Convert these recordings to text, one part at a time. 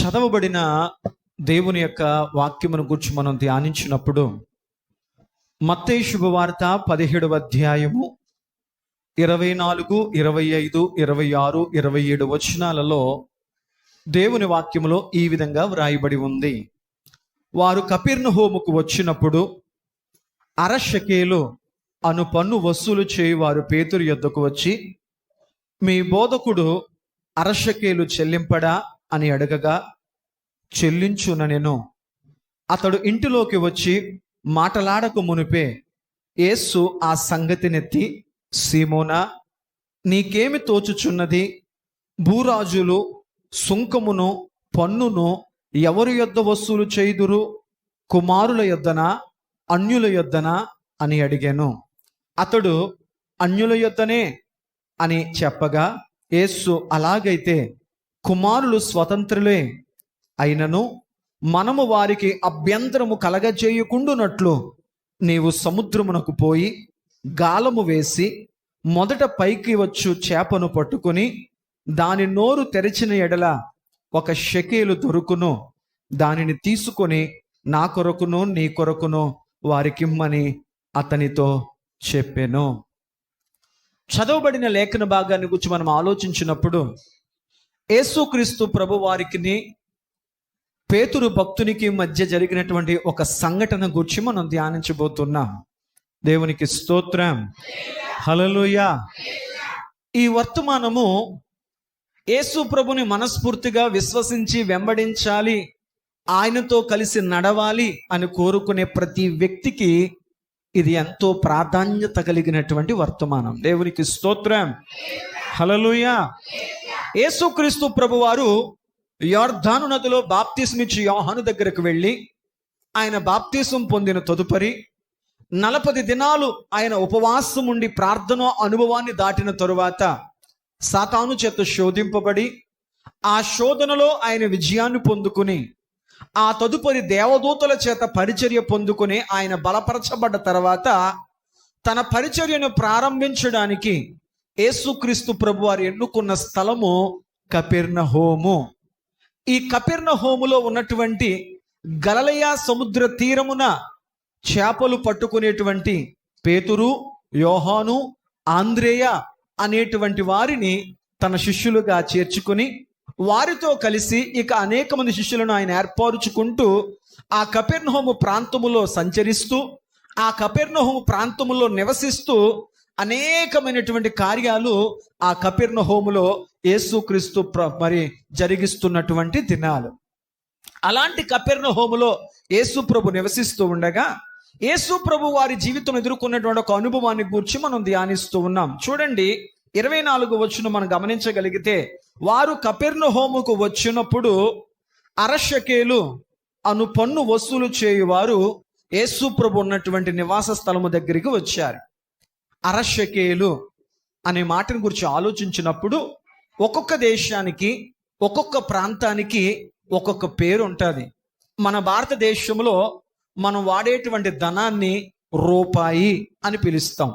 చదవబడిన దేవుని యొక్క వాక్యమును గురించి మనం ధ్యానించినప్పుడు మత్తయి శుభవార్త 17వ అధ్యాయము 24, 25, 26, 27 వచనాలలో దేవుని వాక్యములో ఈ విధంగా వ్రాయబడి ఉంది. వారు కపెర్నహూముకు వచ్చినప్పుడు అరశకేలు అను పన్ను వసూలు చేయువారు పేతురు యొద్దకు వచ్చి, మీ బోధకుడు అరశకేలు చెల్లింపడా అని అడగగా, చెల్లించుననెను. అతడు ఇంటిలోకి వచ్చి మాటలాడక మునిపే యేసు ఆ సంగతినెత్తి, సీమోనా, నీకేమి తోచుచున్నది? భూరాజులు సుంకమును పన్నును ఎవరి యొద్ద వసూలు చేయుదురు? కుమారుల యొద్దనా, అన్యుల యొద్దనా అని అడిగాను. అతడు అన్యుల యొద్దనే అని చెప్పగా, యేసు అలాగైతే కుమారులు స్వతంత్రులే అయినను మనము వారికి అభ్యంతరము కలగజేయకుండునట్లు నీవు సముద్రమునకు పోయి గాలము వేసి మొదట పైకి వచ్చు చేపను పట్టుకుని దాని నోరు తెరిచిన ఎడల 1 షెకేలు దొరుకును. దానిని తీసుకొని నా కొరకును నీ కొరకును వారికిమ్మని అతనితో చెప్పెను. చదవబడిన లేఖన భాగాన్ని గురించి మనం ఆలోచించినప్పుడు యేసుక్రీస్తు ప్రభు వారికి పేతురు భక్తునికి మధ్య జరిగినటువంటి ఒక సంఘటన గురించి మనం ధ్యానించబోతున్నాం. దేవునికి స్తోత్రం, హల్లెలూయా. ఈ వర్తమానము యేసు ప్రభుని మనస్ఫూర్తిగా విశ్వసించి వెంబడించాలి, ఆయనతో కలిసి నడవాలి అని కోరుకునే ప్రతి వ్యక్తికి ఇది ఎంతో ప్రాధాన్యత కలిగినటువంటి వర్తమానం. దేవునికి స్తోత్రం, హల్లెలూయా. యేసుక్రీస్తు ప్రభువారు యోర్దాను నదిలో బాప్తిస్మిచ్చి యోహాను దగ్గరకు వెళ్ళి ఆయన బాప్తిసం పొందిన తదుపరి 40 దినాలు ఆయన ఉపవాసం ఉండి ప్రార్థన అనుభవాన్ని దాటిన తరువాత సాతాను చేత శోధింపబడి ఆ శోధనలో ఆయన విజయాన్ని పొందుకుని ఆ తదుపరి దేవదూతల చేత పరిచర్య పొందుకుని ఆయన బలపరచబడ్డ తర్వాత తన పరిచర్యను ప్రారంభించడానికి యేసుక్రీస్తు ప్రభువారు ఎన్నుకున్న స్థలము కపెర్నహూము. ఈ కపెర్నహూములో ఉన్నటువంటి గలిలయ సముద్ర తీరమున చేపలు పట్టుకునేటువంటి పేతురు, యోహాను, ఆంద్రేయ అనేటువంటి వారిని తన శిష్యులుగా చేర్చుకుని వారితో కలిసి ఇక అనేక మంది శిష్యులను ఆయన ఏర్పరుచుకుంటూ ఆ కపెర్నహూము ప్రాంతములో సంచరిస్తూ ఆ కపెర్నహూము ప్రాంతములో నివసిస్తూ అనేకమైనటువంటి కార్యాలు ఆ కపెర్నహూములో యేసుక్రీస్తు మరి జరిగిస్తున్నటువంటి దినాలు. అలాంటి కపెర్నహూములో యేసు ప్రభు నివసిస్తూ ఉండగా యేసు ప్రభు వారి జీవితం ఎదుర్కొన్నటువంటి ఒక అనుభవాన్ని గురించి మనం ధ్యానిస్తూ ఉన్నాం. చూడండి, 24 వచనం మనం గమనించగలిగితే, వారు కపెర్నహూముకు వచ్చినప్పుడు అరశకేలు అను పన్ను వసూలు చేయువారు యేసు ప్రభు ఉన్నటువంటి నివాస స్థలము దగ్గరికి వచ్చారు. అరశకేలు అనే మాటను గురించి ఆలోచించినప్పుడు ఒక్కొక్క దేశానికి ఒక్కొక్క ప్రాంతానికి ఒక్కొక్క పేరు ఉంటుంది. మన భారతదేశంలో మనం వాడేటువంటి ధనాన్ని రూపాయి అని పిలుస్తాం.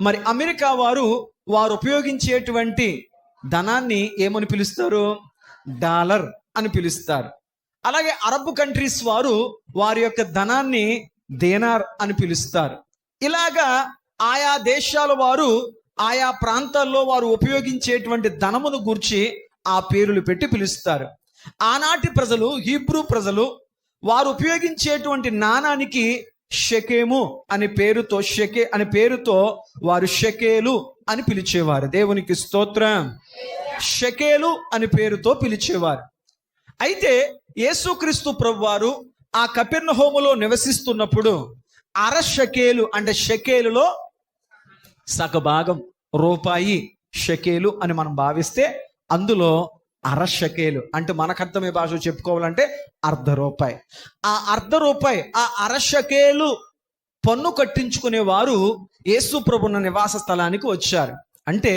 మరి అమెరికా వారు ఉపయోగించేటువంటి ధనాన్ని ఏమని పిలుస్తారు? డాలర్ అని పిలుస్తారు. అలాగే అరబ్ కంట్రీస్ వారి యొక్క ధనాన్ని దేనార్ అని పిలుస్తారు. ఇలాగా ఆయా దేశాల వారు ఆయా ప్రాంతాల్లో వారు ఉపయోగించేటువంటి ధనమును గూర్చి ఆ పేర్లు పెట్టి పిలుస్తారు. ఆనాటి ప్రజలు, హీబ్రూ ప్రజలు వారు ఉపయోగించేటువంటి నాణానికి షెకెము అనే పేరుతో వారు షెకేలు అని పిలిచేవారు. దేవునికి స్తోత్రం. షెకేలు అని పేరుతో పిలిచేవారు. అయితే యేసుక్రీస్తు ప్రభువారు ఆ కపెర్నహూములో నివసిస్తున్నప్పుడు అరశకేలు అంటే షెకేలులో సగభాగం రూపాయి షెకేలు అని మనం భావిస్తే అందులో అరశకేలు అంటే మనకు అర్థమే భాష చెప్పుకోవాలంటే ₹1. ఆ ₹1, ఆ అరశకేలు పన్ను కట్టించుకునే వారు యేసు ప్రభున్న నివాస స్థలానికి వచ్చారు. అంటే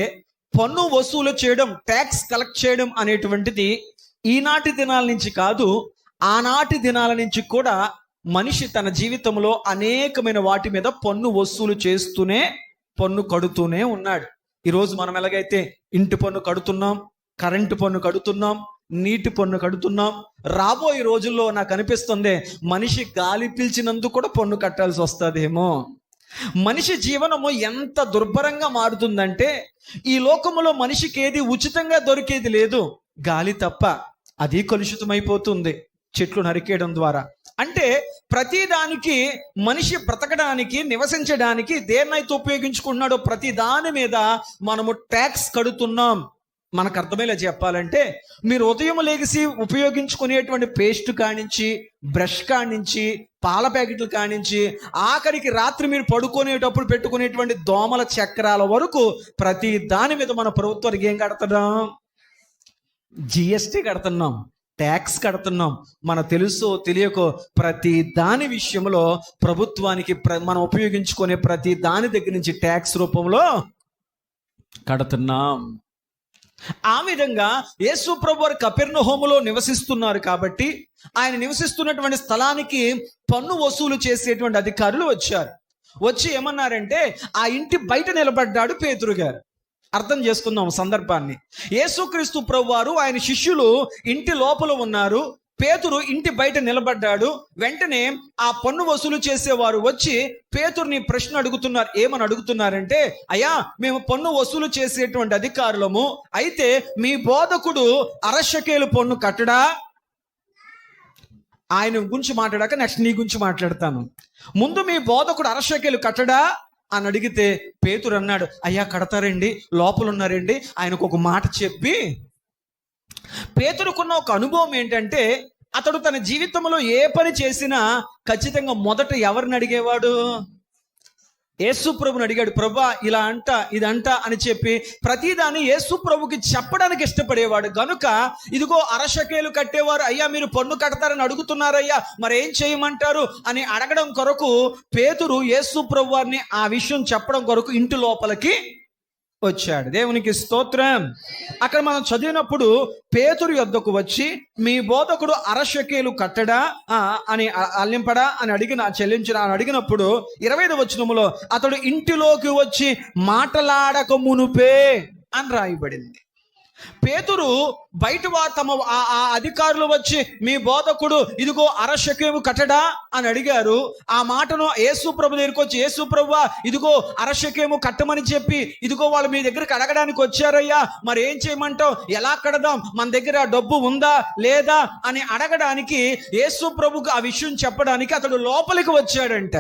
పన్ను వసూలు చేయడం, ట్యాక్స్ కలెక్ట్ చేయడం అనేటువంటిది ఈనాటి దినాల నుంచి కాదు, ఆనాటి దినాల నుంచి కూడా మనిషి తన జీవితంలో అనేకమైన వాటి మీద పన్ను వసూలు చేస్తూనే పన్ను కడుతూనే ఉన్నాడు. ఈరోజు మనం ఎలాగైతే ఇంటి పన్ను కడుతున్నాం, కరెంటు పన్ను కడుతున్నాం, నీటి పన్ను కడుతున్నాం. రాబోయే రోజుల్లో నాకు అనిపిస్తుంది మనిషి గాలి పీల్చినందుకు కూడా పన్ను కట్టాల్సి వస్తుందేమో. మనిషి జీవనము ఎంత దుర్భరంగా మారుతుందంటే ఈ లోకములో మనిషికి ఏది ఉచితంగా దొరికేది లేదు, గాలి తప్ప. అది కలుషితమైపోతుంది చెట్లు నరికేయడం ద్వారా. అంటే ప్రతిదానికి మనిషి బ్రతకడానికి, నివసించడానికి దేన్నైతే ఉపయోగించుకుంటున్నాడో ప్రతి దాని మీద మనము ట్యాక్స్ కడుతున్నాం. మనకు అర్థమయ్యేలా చెప్పాలంటే, మీరు ఉదయం లేచి ఉపయోగించుకునేటువంటి పేస్ట్ కానించి, బ్రష్ కానించి, పాల ప్యాకెట్లు కానించి, ఆఖరికి రాత్రి మీరు పడుకునేటప్పుడు పెట్టుకునేటువంటి దోమల చక్రాల వరకు ప్రతి దాని మీద మన ప్రభుత్వానికి ఏం కడుతున్నాం? జిఎస్టీ కడుతున్నాం, ట్యాక్స్ కడుతున్నాం. మన తెలుసో తెలియకో ప్రతి దాని విషయంలో ప్రభుత్వానికి మనం ఉపయోగించుకునే ప్రతి దాని దగ్గర నుంచి ట్యాక్స్ రూపంలో కడుతున్నాం. ఆ విధంగా యేసు ప్రభు వారు కపెర్నహూములో నివసిస్తున్నారు కాబట్టి ఆయన నివసిస్తున్నటువంటి స్థలానికి పన్ను వసూలు చేసేటువంటి అధికారులు వచ్చారు. వచ్చి ఏమన్నారంటే, ఆ ఇంటి బయట నిలబడ్డాడు పేతురు గారు. అర్థం చేసుకుందాం సందర్భాన్ని. యేసుక్రీస్తు ప్రభు వారు ఆయన శిష్యులు ఇంటి లోపల ఉన్నారు, పేతురు ఇంటి బయట నిలబడ్డాడు. వెంటనే ఆ పన్ను వసూలు చేసేవారు వచ్చి పేతురుని ప్రశ్న అడుగుతున్నారు. ఏమని అడుగుతున్నారంటే, అయ్యా, మేము పన్ను వసూలు చేసేటువంటి అధికారులము, అయితే మీ బోధకుడు అరశకేలు పన్ను కట్టడా? ఆయన గురించి మాట్లాడాక నెక్స్ట్ నీ గురించి మాట్లాడతాను. ముందు మీ బోధకుడు అరశకేలు కట్టడా అని అడిగితే పేతురు అన్నాడు, అయ్యా కడతారండి, లోపల ఉన్నారండి. ఆయనకు ఒక మాట చెప్పి, పేతురుకున్న ఒక అనుభవం ఏంటంటే, అతడు తన జీవితంలో ఏ పని చేసినా ఖచ్చితంగా మొదట ఎవరిని అడిగేవాడు? యేసు ప్రభుని అడిగాడు. ప్రభా ఇలా అంట, ఇదంట అని చెప్పి ప్రతిదాన్ని యేసు ప్రభుకి చెప్పడానికి ఇష్టపడేవాడు. గనుక ఇదిగో అరశకేలు కట్టేవారు, అయ్యా మీరు పన్ను కడతారని అడుగుతున్నారయ్యా, మరి ఏం చేయమంటారు అని అడగడం కొరకు పేతురు యేసు ప్రభు వారిని ఆ విషయం చెప్పడం కొరకు ఇంటి లోపలికి వచ్చాడు. దేవునికి స్తోత్రం. అక్కడ మనం చదివినప్పుడు పేతురు యొద్దకు వచ్చి, మీ బోధకుడు అరశకేలు కట్టడా అని అల్లింపడా అని చెల్లించడా అని అడిగినప్పుడు 25వ వచనములో అతడు ఇంటిలోకి వచ్చి మాటలాడక మునుపే అని రాయబడింది. పేతురు బయట తమ ఆ అధికారులు వచ్చి మీ బోధకుడు ఇదిగో అరశకేలు కట్టడా అని అడిగారు. ఆ మాటను యేసు ప్రభు దగ్గరికి వచ్చి, యేసు ప్రభువా ఇదిగో అరశకేలు కట్టమని చెప్పి ఇదిగో వాళ్ళు మీ దగ్గరికి అడగడానికి వచ్చారయ్యా, మరి ఏం చేయమంటావు, ఎలా కడదాం, మన దగ్గర డబ్బు ఉందా లేదా అని అడగడానికి యేసు ప్రభుకు ఆ విషయం చెప్పడానికి అతడు లోపలికి వచ్చాడంట.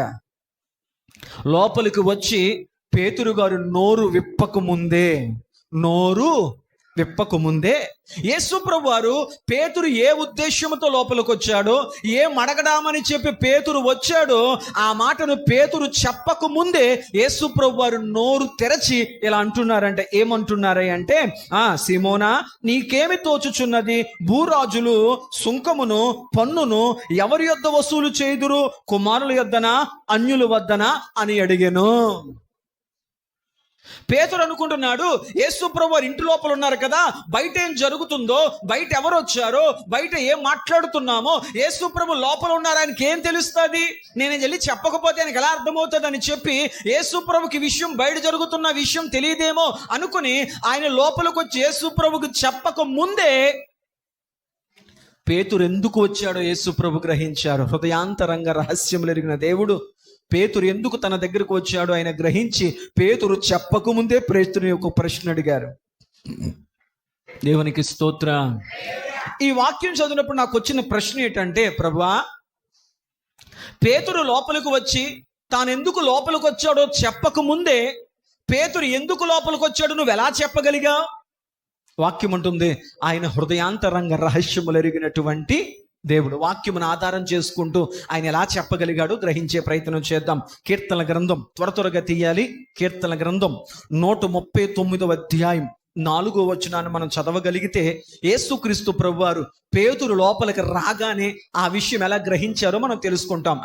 లోపలికి వచ్చి పేతురు గారు నోరు విప్పక ముందే యేసు ప్రభు వారు పేతురు ఏ ఉద్దేశంతో లోపలికి వచ్చాడో, ఏం అడగడామని చెప్పి పేతురు వచ్చాడో ఆ మాటను పేతురు చెప్పక ముందే యేసు ప్రభు వారు నోరు తెరచి ఇలా అంటున్నారంటే, ఏమంటున్నారంటే, సీమోనా నీకేమి తోచుచున్నది, భూరాజులు సుంకమును పన్నును ఎవరి యొద్ద వసూలు చేయుదురు, కుమారుల యొద్దనా అన్యుల వద్దనా అని అడిగాను. పేతురు అనుకుంటున్నాడు, యేసు ప్రభు వారు ఇంటి లోపల ఉన్నారు కదా, బయట ఏం జరుగుతుందో, బయట ఎవరు వచ్చారో, బయట ఏం మాట్లాడుతున్నామో, యేసు ప్రభు లోపల ఉన్నారు, ఆయనకి ఏం తెలుస్తుంది, నేను వెళ్ళి చెప్పకపోతే ఆయనకి ఎలా అర్థమవుతుంది అని చెప్పి యేసు ప్రభుకి విషయం, బయట జరుగుతున్న విషయం తెలియదేమో అనుకుని ఆయన లోపలికి వచ్చి యేసు ప్రభుకి చెప్పక ముందే పేతురు ఎందుకు వచ్చాడో యేసు ప్రభు గ్రహించారు. హృదయాంతరంగ రహస్యములు ఎరిగిన దేవుడు పేతురు ఎందుకు తన దగ్గరకు వచ్చాడో ఆయన గ్రహించి పేతురు చెప్పకముందే పేతురుని ఒక ప్రశ్న అడిగారు. దేవునికి స్తోత్రం. ఈ వాక్యం చదివినప్పుడు నాకు వచ్చిన ప్రశ్న ఏంటంటే, ప్రభువా పేతురు లోపలికి వచ్చి తాను ఎందుకు లోపలికి వచ్చాడో చెప్పకముందే పేతురు ఎందుకు లోపలికి వచ్చాడో నువ్వు ఎలా చెప్పగలిగావు? వాక్యం ఉంటుంది, ఆయన హృదయాంతరంగ రహస్యములు ఎరిగినటువంటి దేవుడు. వాక్యమును ఆధారం చేసుకుంటూ ఆయన ఎలా చెప్పగలిగాడో గ్రహించే ప్రయత్నం చేద్దాం. కీర్తనల గ్రంథం త్వరగా తీయాలి. కీర్తనల గ్రంథం 139వ అధ్యాయం 4వ వచనాన్ని మనం చదవగలిగితే యేసుక్రీస్తు ప్రభువారు పేతురు లోపలికి రాగానే ఆ విషయం ఎలా గ్రహించారో మనం తెలుసుకుంటాం.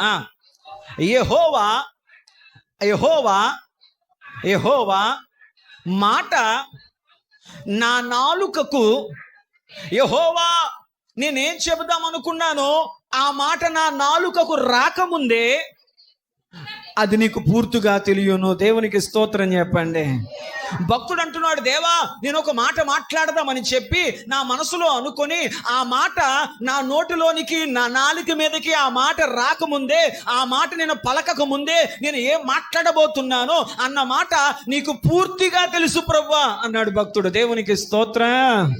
యెహోవా యెహోవా యెహోవా మాట నా నాలుకకు, యెహోవా నేనేం చెబుదాం అనుకున్నానో ఆ మాట నా నాలుకకు రాకముందే అది నీకు పూర్తిగా తెలియను. దేవునికి స్తోత్రం చెప్పండి. భక్తుడు అంటున్నాడు, దేవా నేను ఒక మాట మాట్లాడదామని చెప్పి నా మనసులో అనుకొని ఆ మాట నా నోటిలోనికి, నా నాలుక మీదకి ఆ మాట రాకముందే, ఆ మాట నేను పలకక ముందే నేను ఏం మాట్లాడబోతున్నానో అన్న మాట నీకు పూర్తిగా తెలుసు ప్రభువా అన్నాడు భక్తుడు. దేవునికి స్తోత్రం.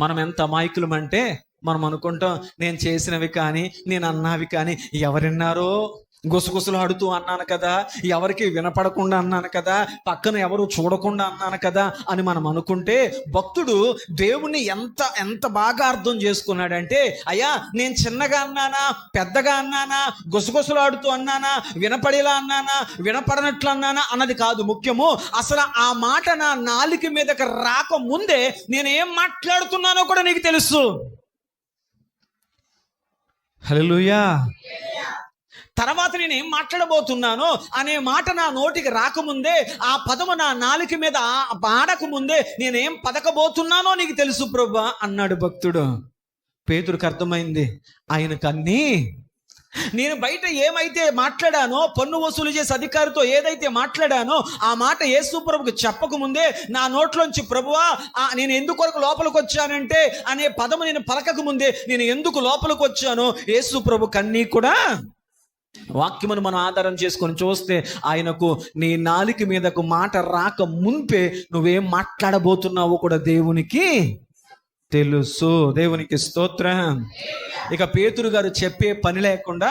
మనం ఎంత అమాయకులమంటే మనం అనుకుంటాం, నేను చేసినవి కానీ నేను అన్నవి కానీ ఎవరిన్నారో, గుసగుసలాడుతూ అన్నాను కదా, ఎవరికి వినపడకుండా అన్నాను కదా, పక్కన ఎవరు చూడకుండా అన్నాను కదా అని మనం అనుకుంటే, భక్తుడు దేవుణ్ణి ఎంత బాగా అర్థం చేసుకున్నాడంటే, అయ్యా నేను చిన్నగా అన్నానా, పెద్దగా అన్నానా, గుసగుసలాడుతూ అన్నానా, వినపడేలా అన్నానా, వినపడనట్లు అన్నానా అన్నది కాదు ముఖ్యము. అసలు ఆ మాట నా నాలుక మీదకి రాకముందే నేను ఏం మాట్లాడుతున్నానో కూడా నీకు తెలుసు. హల్లెలూయా. తర్వాత నేను ఏం మాట్లాడబోతున్నానో అనే మాట నా నోటికి రాకముందే, ఆ పదము నా నాలుక మీద ఆడకముందే నేనేం పదకబోతున్నానో నీకు తెలుసు ప్రభువా అన్నాడు భక్తుడు. పేతురుకు అర్థమైంది, ఆయనకన్నీ నేను బయట ఏమైతే మాట్లాడానో, పన్ను వసూలు చేసే అధికారితో ఏదైతే మాట్లాడానో ఆ మాట యేసు ప్రభుకు చెప్పకముందే నా నోట్లోంచి, ప్రభువా నేను ఎందుకొరకు లోపలికి వచ్చానంటే అనే పదము నేను పలకక ముందే నేను ఎందుకు లోపలికి వచ్చానో యేసు ప్రభుకు అన్నీ కూడా వాక్యమును మనం ఆధారం చేసుకొని చూస్తే ఆయనకు నీ నాలుక మీదకు మాట రాక మున్పే నువ్వేం మాట్లాడబోతున్నావో కూడా దేవునికి తెలుసు. దేవునికి స్తోత్రం. ఇక పేతురు గారు చెప్పే పని లేకుండా,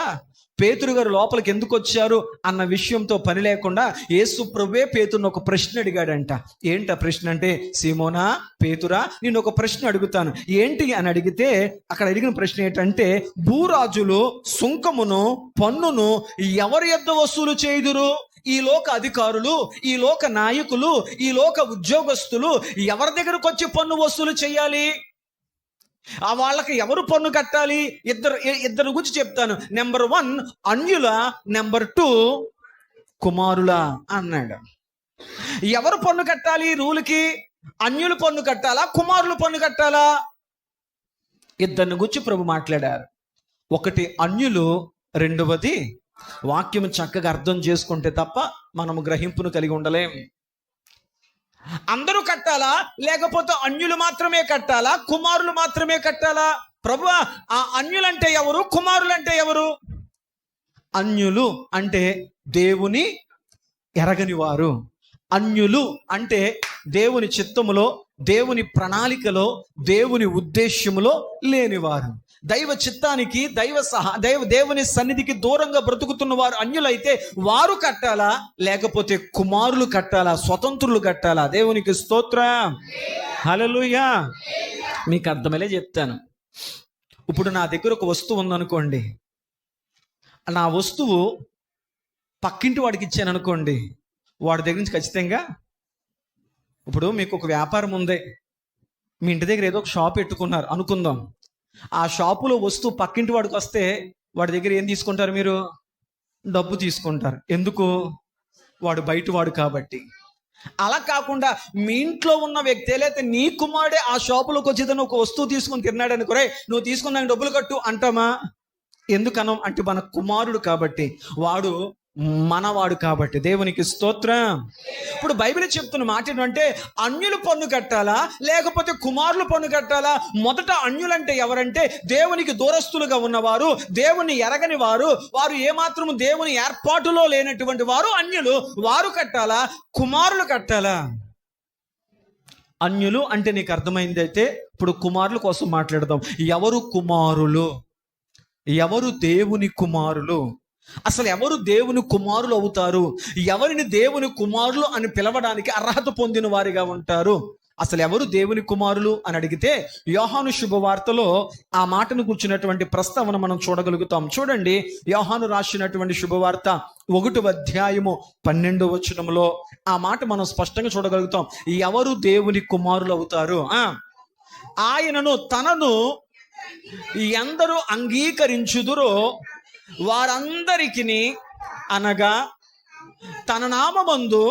పేతురు గారు లోపలికి ఎందుకు వచ్చారు అన్న విషయంతో పని లేకుండా యేసు ప్రభువే పేతురుని ఒక ప్రశ్న అడిగాడంట. ఏంట ప్రశ్న అంటే, సీమోనా పేతురా నేను ఒక ప్రశ్న అడుగుతాను, ఏంటి అని అడిగితే అక్కడ అడిగిన ప్రశ్న ఏంటంటే, భూరాజులు సుంకమును పన్నును ఎవరి యొద్ద వసూలు చేయుదురు? ఈ లోక అధికారులు, ఈ లోక నాయకులు, ఈ లోక ఉద్యోగస్తులు ఎవరి దగ్గరకు వచ్చి పన్ను వసూలు చేయాలి? వాళ్ళకి ఎవరు పన్ను కట్టాలి? ఇద్దరు గురించి చెప్తాను. నెంబర్ 1 అన్యుల, నెంబర్ 2 కుమారుల అన్నాడు. ఎవరు పన్ను కట్టాలి రూలుకి? అన్యులు పన్ను కట్టాలా, కుమారులు పన్ను కట్టాలా? ఇద్దరిని గురించి ప్రభు మాట్లాడారు. ఒకటి అన్యులు, రెండవది వాక్యం చక్కగా అర్థం చేసుకుంటే తప్ప మనము గ్రహింపును కలిగి ఉండలేం. అందరూ కట్టాలా, లేకపోతే అన్యులు మాత్రమే కట్టాలా, కుమారులు మాత్రమే కట్టాలా? ప్రభువా ఆ అన్యులంటే ఎవరు, కుమారులంటే ఎవరు? అన్యులు అంటే దేవుని ఎరగని వారు. అన్యులు అంటే దేవుని చిత్తములో, దేవుని ప్రణాళికలో, దేవుని ఉద్దేశ్యములో లేనివారు. దైవ చిత్తానికి, దేవుని సన్నిధికి దూరంగా బ్రతుకుతున్న వారు అన్యులైతే వారు కట్టాలా, లేకపోతే కుమారులు కట్టాలా, స్వతంత్రులు కట్టాలా? దేవునికి స్తోత్రం. హల్లెలూయా. మీకు అర్థమయ్యే చెప్తాను. ఇప్పుడు నా దగ్గర ఒక వస్తువు ఉందనుకోండి, నా వస్తువు పక్కింటి వాడికి ఇచ్చాను అనుకోండి, వాడి దగ్గర నుంచి ఖచ్చితంగా, ఇప్పుడు మీకు ఒక వ్యాపారం ఉంది, మీ ఇంటి దగ్గర ఏదో ఒక షాప్ పెట్టుకున్నారు అనుకుందాం. ఆ షాపులో వస్తువు పక్కింటి వాడికి వస్తే వాడి దగ్గర ఏం తీసుకుంటారు మీరు? డబ్బు తీసుకుంటారు. ఎందుకు? వాడు బయట వాడు కాబట్టి. అలా కాకుండా మీ ఇంట్లో ఉన్న వ్యక్తి, లేకపోతే నీ కుమారుడే ఆ షాపులోకి వచ్చేదని ఒక వస్తువు తీసుకొని తిన్నాడు అనుకోరే, నువ్వు తీసుకున్నాక డబ్బులు కట్టు అంటామా? ఎందుకనం అంటే మన కుమారుడు కాబట్టి, వాడు మనవాడు కాబట్టి. దేవునికి స్తోత్రం. ఇప్పుడు బైబిల్ చెప్తున్న మాట ఏంటంటే, అన్యులు పన్ను కట్టాలా, లేకపోతే కుమారులు పన్ను కట్టాలా? మొదట అన్యులంటే ఎవరంటే దేవునికి దూరస్తులుగా ఉన్నవారు, దేవుని ఎరగని వారు, వారు ఏమాత్రము దేవుని ఏర్పాటులో లేనటువంటి వారు అన్యులు. వారు కట్టాలా, కుమారులు కట్టాలా? అన్యులు అంటే నీకు అర్థమైంది. అయితే ఇప్పుడు కుమారుల కోసం మాట్లాడదాం. ఎవరు కుమారులు? ఎవరు దేవుని కుమారులు? అసలు ఎవరు దేవుని కుమారులు అవుతారు? ఎవరిని దేవుని కుమారులు అని పిలవడానికి అర్హత పొందిన వారిగా ఉంటారు? అసలు ఎవరు దేవుని కుమారులు అని అడిగితే యోహాను శుభవార్తలో ఆ మాటను కూర్చున్నటువంటి ప్రస్తావన మనం చూడగలుగుతాం. చూడండి, యోహాను రాసినటువంటి శుభవార్త 1వ అధ్యాయము 12వ వచనంలో ఆ మాట మనం స్పష్టంగా చూడగలుగుతాం. ఎవరు దేవుని కుమారులు అవుతారు? ఆయనను తనను ఎందరూ అంగీకరించుదురో వారందరికిని, అనగా తన నామమందు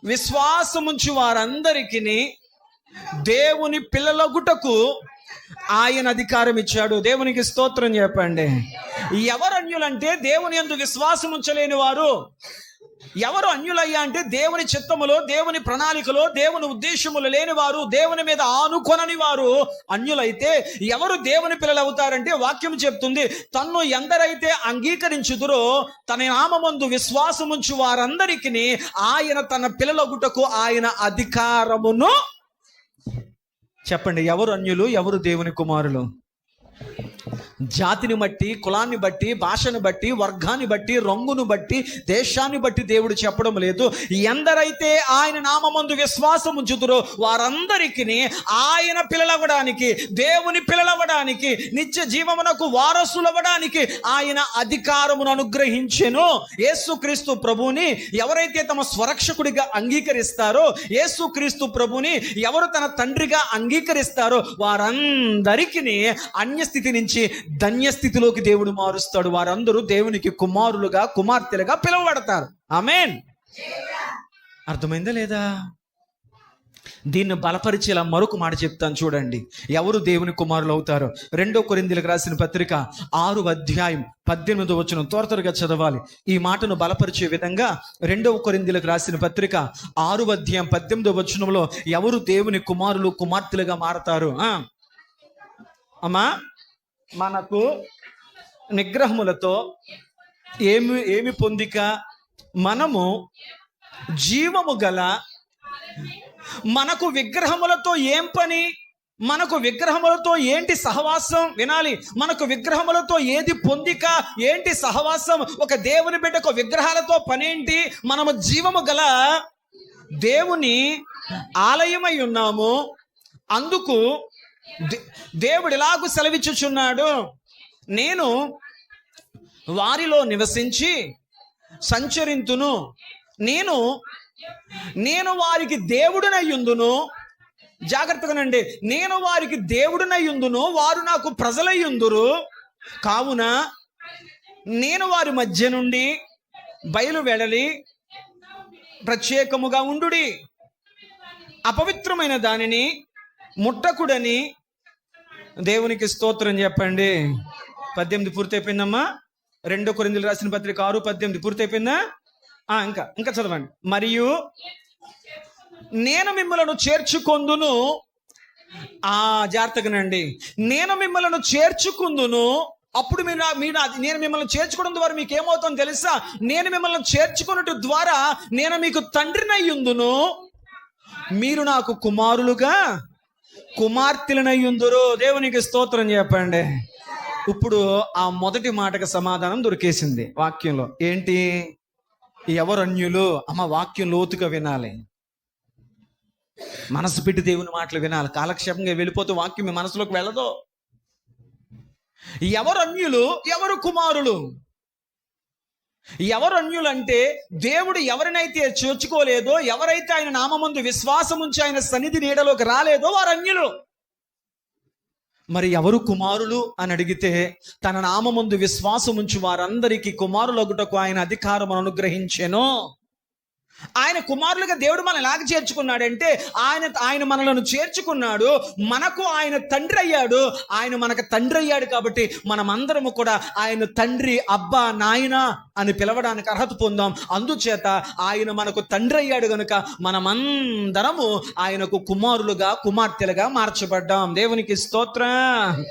విశ్వాసముంచు వారందరికిని దేవుని పిల్లలగుటకు ఆయన అధికారం ఇచ్చాడు. దేవునికి స్తోత్రం చెప్పండి. ఎవరు అన్యులంటే దేవుని యందు విశ్వాసం ఉంచలేని వారు. ఎవరు అన్యులయ్యా అంటే దేవుని చిత్తములో, దేవుని ప్రణాళికలో, దేవుని ఉద్దేశములు లేని వారు, దేవుని మీద ఆనుకొనని వారు అన్యులైతే ఎవరు దేవుని పిల్లలు అవుతారంటే వాక్యం చెప్తుంది, తన్ను ఎందరైతే అంగీకరించుదురో తన నామమందు విశ్వాసముంచు వారందరికీ ఆయన తన పిల్లలగుటకు ఆయన అధికారమును. చెప్పండి, ఎవరు అన్యులు, ఎవరు దేవుని కుమారులు? జాతిని బట్టి, కులాన్ని బట్టి, భాషను బట్టి, వర్గాన్ని బట్టి, రంగును బట్టి, దేశాన్ని బట్టి దేవుడు చెప్పడం లేదు. ఎందరైతే ఆయన నామమందు విశ్వాసం ఉంచుతురో వారందరికీ ఆయన పిల్లలవ్వడానికి, దేవుని పిల్లలవ్వడానికి, నిత్య జీవమునకు వారసులవ్వడానికి ఆయన అధికారమును అనుగ్రహించెను. యేసుక్రీస్తు ప్రభువుని ఎవరైతే తమ స్వరక్షకుడిగా అంగీకరిస్తారో, యేసుక్రీస్తు ప్రభువుని ఎవరు తన తండ్రిగా అంగీకరిస్తారో వారందరికీ అన్యస్థితి నుంచి ధన్యస్థితిలోకి దేవుడు మారుస్తాడు. వారందరూ దేవునికి కుమారులుగా, కుమార్తెలుగా పిలువబడతారు. ఆమేన్. అర్థమైందా లేదా? దీన్ని బలపరిచేలా మరొక మాట చెప్తాను చూడండి, ఎవరు దేవుని కుమారులు అవుతారో. 2 కొరింథీయులకు రాసిన పత్రిక 6వ అధ్యాయం 18వ వచనం త్వరగా చదవాలి. ఈ మాటను బలపరిచే విధంగా 2 కొరింథీయులకు రాసిన పత్రిక 6వ అధ్యాయం 18వ వచనంలో ఎవరు దేవుని కుమారులు, కుమార్తెలుగా మారతారు? అమ్మా, మనకు నిగ్రహములతో ఏమి పొందిక? మనము జీవము గల, మనకు విగ్రహములతో ఏం పని? మనకు విగ్రహములతో ఏంటి సహవాసం? వినాలి, మనకు విగ్రహములతో ఏది పొందిక, ఏంటి సహవాసం? ఒక దేవుని బిడ్డకు విగ్రహాలతో పనేంటి? మనము జీవము గల దేవుని ఆలయమై ఉన్నాము. అందుకు దేవుడు ఇలాగూ సెలవిచ్చుచున్నాడు, నేను వారిలో నివసించి సంచరింతును, నేను వారికి దేవుడినయ్యుందును. జాగ్రత్తగానండి, నేను వారికి దేవుడినయ్యుందును, వారు నాకు ప్రజలయ్యుందురు. కావున నేను వారి మధ్య నుండి బయలు వెడలి ప్రత్యేకముగా ఉండుడి, అపవిత్రమైన దానిని ముట్టకుడని. దేవునికి స్తోత్రం చెప్పండి. 18 పూర్తయిపోయిందమ్మా. 2 కొరింథీయులకు రాసిన పత్రిక 6:18 పూర్తయిపోయిందా? ఇంకా చదవండి. మరియు నేను మిమ్మలను చేర్చుకొందును. జాగ్రత్తగానండి, నేను మిమ్మలను చేర్చుకుందును. అప్పుడు నేను మిమ్మల్ని చేర్చుకోవడం ద్వారా మీకు ఏమవుతుందో తెలుసా? నేను మిమ్మల్ని చేర్చుకున్నట్టు ద్వారా నేను మీకు తండ్రినయ్యుందును, మీరు నాకు కుమారులుగా, కుమార్తెలనయ్యుందురు. దేవునికి స్తోత్రం చెప్పండి. ఇప్పుడు ఆ మొదటి మాటకు సమాధానం దొరికేసింది వాక్యంలో. ఏంటి? ఎవరు అన్యులు? అమ్మ, వాక్యం లోతుగా వినాలి, మనసు పెట్టి దేవుని మాటలు వినాలి. కాలక్షేపంగా వెళ్ళిపోతే వాక్యం మీ మనసులోకి వెళ్ళదు. ఎవరు అన్యులు, ఎవరు కుమారులు? ఎవరు అన్యులు అంటే దేవుడు ఎవరినైతే చేర్చుకోలేదో, ఎవరైతే ఆయన నామమందు విశ్వాసం ఉంచి ఆయన సన్నిధి నీడలోకి రాలేదో వారు అన్యులు. మరి ఎవరు కుమారులు అని అడిగితే, తన నామమందు విశ్వాసం ఉంచి వారందరికీ కుమారులగుటకు ఆయన అధికారం అనుగ్రహించెను. ఆయన కుమారులుగా దేవుడు మనల్ని ఎలాగ చేర్చుకున్నాడంటే, ఆయన మనలను చేర్చుకున్నాడు, మనకు ఆయన తండ్రి అయ్యాడు. ఆయన మనకు తండ్రి అయ్యాడు కాబట్టి మనమందరము కూడా ఆయన తండ్రి, అబ్బా, నాయన అని పిలవడానికి అర్హత పొందాం. అందుచేత ఆయన మనకు తండ్రి అయ్యాడు కనుక మనమందరము ఆయనకు కుమారులుగా, కుమార్తెలుగా మార్చబడ్డాం. దేవునికి స్తోత్రం.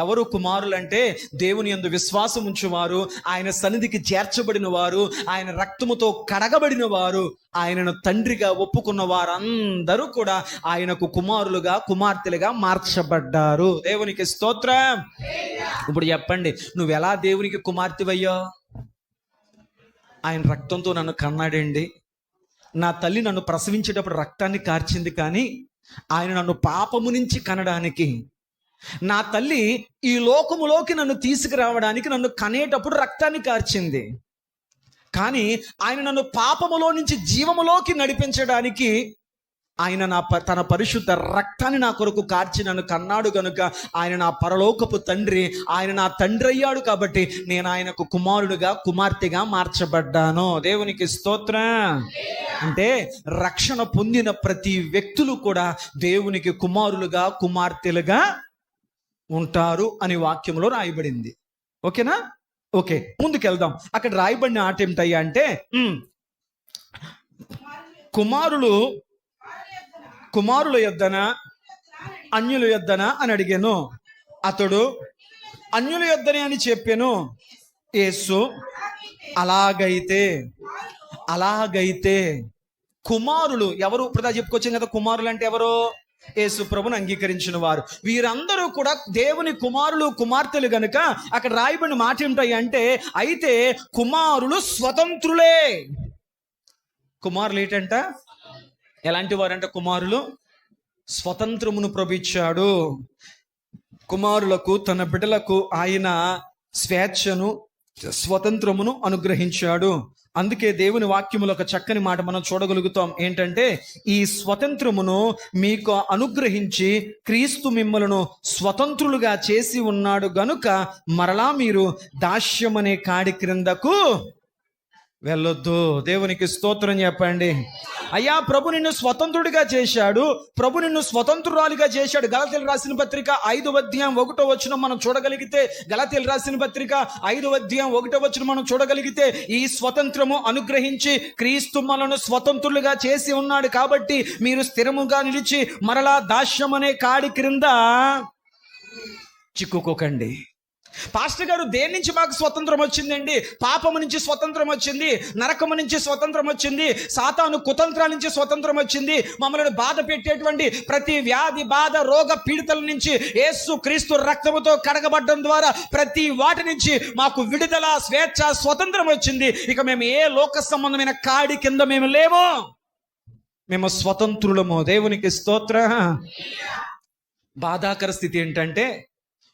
ఎవరు కుమారులంటే దేవుని యందు విశ్వాసం ఉంచువారు, ఆయన సన్నిధికి చేర్చబడిన వారు, ఆయన రక్తముతో కడగబడిన వారు, ఆయనను తండ్రిగా ఒప్పుకున్న వారందరూ కూడా ఆయనకు కుమారులుగా, కుమార్తెలుగా మార్చబడ్డారు. దేవునికి స్తోత్రం. ఇప్పుడు చెప్పండి, నువ్వు ఎలా దేవునికి కుమార్తెవయ్యో? ఆయన రక్తంతో నన్ను కన్నాడండి. నా తల్లి నన్ను ప్రసవించేటప్పుడు రక్తాన్ని కార్చింది, కానీ ఆయన నన్ను పాపము నుంచి కనడానికి, నా తల్లి ఈ లోకములోకి నన్ను తీసుకురావడానికి నన్ను కనేటప్పుడు రక్తాన్ని కార్చింది. కానీ ఆయన నన్ను పాపములో నుంచి జీవములోకి నడిపించడానికి ఆయన తన పరిశుద్ధ రక్తాన్ని నా కొరకు కార్చి నన్ను కన్నాడు కనుక ఆయన నా పరలోకపు తండ్రి. ఆయన నా తండ్రి అయ్యాడు కాబట్టి నేను ఆయనకు కుమారుడుగా, కుమార్తెగా మార్చబడ్డాను. దేవునికి స్తోత్రం. అంటే రక్షణ పొందిన ప్రతి వ్యక్తులు కూడా దేవునికి కుమారులుగా, కుమార్తెలుగా ఉంటారు అని వాక్యంలో రాయబడింది. ఓకేనా? ఓకే, ముందుకెళ్దాం. అక్కడ రాయబడిన ఆట ఏమిటయ్యా అంటే కుమారుల యొద్దన అన్యుల యొద్దన అని అడిగాను. అతడు అన్యుల యొద్దనే అని చెప్పాను. యేసు అలాగైతే కుమారులు ఎవరు? ఇప్పుడు చెప్పుకొచ్చాం కదా, కుమారులు అంటే ఎవరు? యేసు ప్రభుని అంగీకరించిన వారు. వీరందరూ కూడా దేవుని కుమారులు కుమార్తెలు గనుక అక్కడ రాయబడిన మాట ఏమిటాయి అంటే, అయితే కుమారులు స్వతంత్రులే. కుమారులు ఏంటంట? ఎలాంటి వారంట? కుమారులు స్వతంత్రమును ప్రభు. కుమారులకు, తన బిడ్డలకు ఆయన స్వేచ్ఛను, స్వతంత్రమును అనుగ్రహించాడు. అందుకే దేవుని వాక్యములో ఒక చక్కని మాట మనం చూడగలుగుతాం. ఏంటంటే, ఈ స్వతంత్రమును మీకు అనుగ్రహించి క్రీస్తు మిమ్మలను స్వతంత్రులుగా చేసి ఉన్నాడు గనుక మరలా మీరు దాస్యమనే కాడి క్రిందకు వెళ్ళొద్దు. దేవునికి స్తోత్రం చెప్పండి. అయ్యా, ప్రభు నిన్ను స్వతంత్రుడిగా చేశాడు, ప్రభు నిన్ను స్వతంత్రురాలిగా చేశాడు. గలతీయులకు రాసిన పత్రిక 5:1 మనం చూడగలిగితే, గలతీయులకు రాసిన పత్రిక 5:1 మనం చూడగలిగితే, ఈ స్వతంత్రము అనుగ్రహించి క్రీస్తు మనను స్వతంత్రులుగా చేసి ఉన్నాడు కాబట్టి మీరు స్థిరముగా నిలిచి మరలా దాస్యం అనే కాడి క్రింద చిక్కుకోకండి. పాస్టర్ గారు, దేని నుంచి మాకు స్వతంత్రం వచ్చిందండి? పాపము నుంచి స్వతంత్రం వచ్చింది, నరకము నుంచి స్వతంత్రం వచ్చింది, సాతాను కుతంత్రాల నుంచి స్వతంత్రం వచ్చింది. మమ్మల్ని బాధ పెట్టేటువంటి ప్రతి వ్యాధి, బాధ, రోగ పీడితల నుంచి యేసు క్రీస్తు రక్తముతో కడగబడ్డం ద్వారా ప్రతి వాటి నుంచి మాకు విడుదల, స్వేచ్ఛ, స్వతంత్రం వచ్చింది. ఇక మేము ఏ లోక సంబంధమైన కాడి కింద మేము లేము, మేము స్వతంత్రులము. దేవునికి స్తోత్రం. బాధాకర స్థితి ఏంటంటే,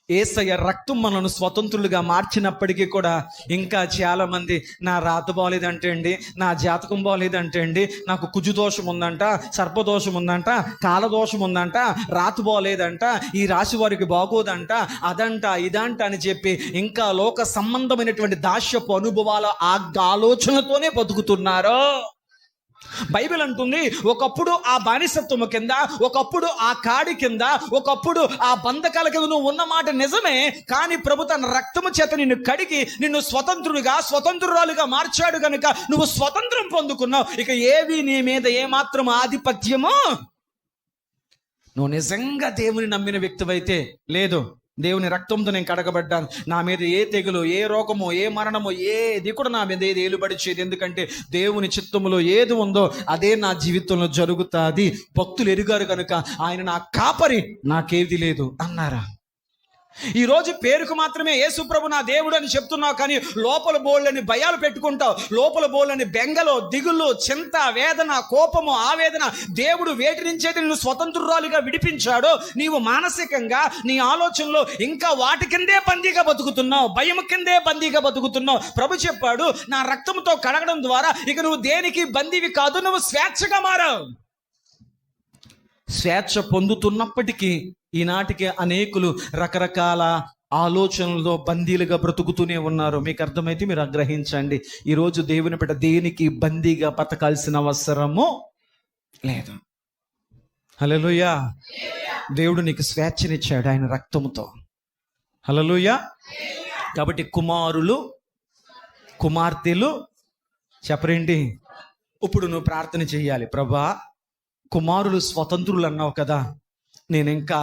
యేసయ్య రక్తం మనను స్వతంత్రులుగా మార్చినప్పటికీ కూడా ఇంకా చాలా మంది నా రాత బాగోలేదంటే అండి, నా జాతకం బాగోలేదంటే అండి, నాకు కుజుదోషం ఉందంట, సర్పదోషం ఉందంట, కాలదోషం ఉందంట, రాత బాగోలేదంట, ఈ రాశి వారికి బాగోదంట, అదంట ఇదంట అని చెప్పి ఇంకా లోక సంబంధమైనటువంటి దాస్యపు అనుభవాల ఆలోచనలతోనే బతుకుతున్నారు. బైబిల్ అంటుంది, ఒకప్పుడు ఆ బానిసత్వము కింద, ఒకప్పుడు ఆ కాడి కింద, ఒకప్పుడు ఆ బంధకాల కింద నువ్వు ఉన్నమాట నిజమే. కానీ ప్రభు తన రక్తము చేత నిన్ను కడిగి నిన్ను స్వతంత్రుడిగా, స్వతంత్రురాలుగా మార్చాడు కనుక నువ్వు స్వతంత్రం పొందుకున్నావు. ఇక ఏవి నీ మీద ఏమాత్రం ఆధిపత్యమో, నువ్వు నిజంగా దేవుని నమ్మిన వ్యక్తివైతే లేదు, దేవుని రక్తంతో నేను కడగబడ్డాను, నా మీద ఏ తెగులు, ఏ రోగము, ఏ మరణము, ఏది కూడా నా మీద ఏది ఏలుబడిచేది. ఎందుకంటే దేవుని చిత్తములో ఏది ఉందో అదే నా జీవితంలో జరుగుతుంది. భక్తులు ఎరుగారు కనుక ఆయన నా కాపరి, నాకేది లేదు అన్నారా? ఈరోజు పేరుకు మాత్రమే యేసు ప్రభు నా దేవుడు అని చెప్తున్నావు, కానీ లోపల బోళ్ళని భయాలు పెట్టుకుంటావు, లోపల బోళ్ళని బెంగలో, దిగులు, చింత, వేదన, కోపము, ఆవేదన. దేవుడు వేటి నుంచైతే నిన్ను స్వతంత్రురాలుగా విడిపించాడో నీవు మానసికంగా నీ ఆలోచనలో ఇంకా వాటి కిందే బందీగా బతుకుతున్నావు, భయం కిందే బందీగా బతుకుతున్నావు. ప్రభు చెప్పాడు, నా రక్తంతో కడగడం ద్వారా ఇక నువ్వు దేనికి బందీవి కాదు, నువ్వు స్వేచ్ఛగా మారావు. స్వేచ్ఛ పొందుతున్నప్పటికీ ఈనాటికి అనేకులు రకరకాల ఆలోచనలతో బందీలుగా బ్రతుకుతూనే ఉన్నారు. మీకు అర్థమైతే మీరు గ్రహించండి. ఈరోజు దేవుని బిడ్డ దేనికి బందీగా బతకాల్సిన అవసరము లేదు. హల్లెలూయా. దేవుడు నీకు స్వేచ్ఛనిచ్చాడు ఆయన రక్తముతో. హల్లెలూయా. కాబట్టి కుమారులు, కుమార్తెలు చెప్పరేంటి? ఇప్పుడు నువ్వు ప్రార్థన చేయాలి. ప్రభా, కుమారులు స్వతంత్రులు అన్నావు కదా, నేను ఇంకా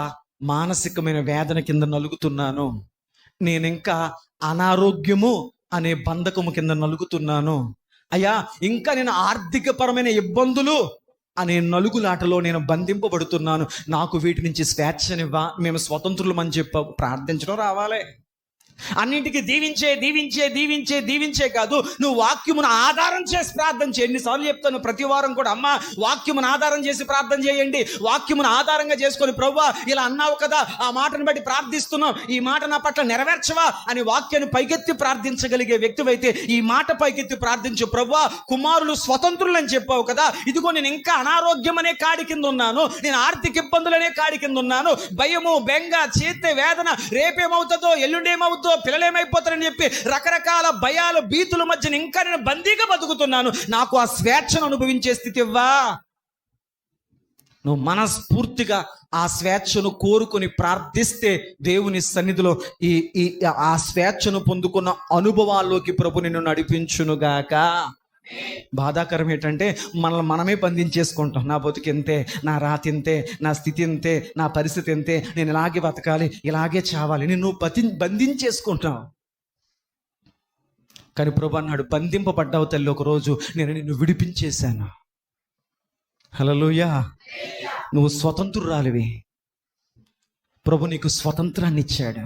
మానసికమైన వేదన కింద నలుగుతున్నాను, నేను ఇంకా అనారోగ్యము అనే బంధకము కింద నలుగుతున్నాను అయ్యా, ఇంకా నేను ఆర్థికపరమైన ఇబ్బందులు అనే నలుగులాటలో నేను బంధింపబడుతున్నాను, నాకు వీటి నుంచి స్వేచ్ఛనివ్వా. మేము స్వతంత్రులం అని చెప్పావు. ప్రార్థించడం రావాలి. అన్నింటికి దీవించే దీవించే దీవించే దీవించే కాదు, నువ్వు వాక్యమును ఆధారం చేసి ప్రార్థన చేయి. ఎన్నిసార్లు చెప్తాను ప్రతి వారం కూడా, అమ్మ వాక్యమును ఆధారం చేసి ప్రార్థన చేయండి. వాక్యమును ఆధారంగా చేసుకొని, ప్రభువా ఇలా అన్నావు కదా, ఆ మాటను బట్టి ప్రార్థిస్తున్నావు, ఈ మాట నా పట్ల నెరవేర్చవా అని వాక్యాన్ని పైకెత్తి ప్రార్థించగలిగే వ్యక్తివైతే ఈ మాట పైకెత్తి ప్రార్థించు. ప్రభువా, కుమారులు స్వతంత్రులు అని చెప్పావు కదా, ఇదిగో నేను ఇంకా అనారోగ్యం అనే కాడి కింద ఉన్నాను, నేను ఆర్థిక ఇబ్బందులనే కాడి కింద ఉన్నాను, భయము, బెంగ, చేతి వేదన, రేపేమవుతుందో, ఎల్లుండేమవుతుందో, పిల్లలేమైపోతారని చెప్పి రకరకాల భయాలు, భీతుల మధ్య ఇంకా నేను బందీగా బతుకుతున్నాను, నాకు ఆ స్వేచ్ఛను అనుభవించే స్థితి ఇవ్వా. నువ్వు మనస్ఫూర్తిగా ఆ స్వేచ్ఛను కోరుకొని ప్రార్థిస్తే దేవుని సన్నిధిలో ఈ ఈ ఆ స్వేచ్ఛను పొందుకున్న అనుభవాల్లోకి ప్రభు నిన్ను నడిపించునుగాక. బాధాకరం ఏంటంటే మనల్ని మనమే బంధించేసుకుంటాం. నా బతుకు ఇంతే, నా రాతి ఇంతే, నా స్థితి ఇంతే, నా పరిస్థితి ఇంతే, నేను ఇలాగే బతకాలి, ఇలాగే చావాలి, నేను బంధించేసుకుంటావు. కానీ ప్రభు అన్నాడు, బంధింపబడ్డావు తల్లి, ఒకరోజు నేను నిన్ను విడిపించేశాను. హల్లెలూయా. నువ్వు స్వతంత్రురాలివి. ప్రభు నీకు స్వతంత్రాన్ని ఇచ్చాడు.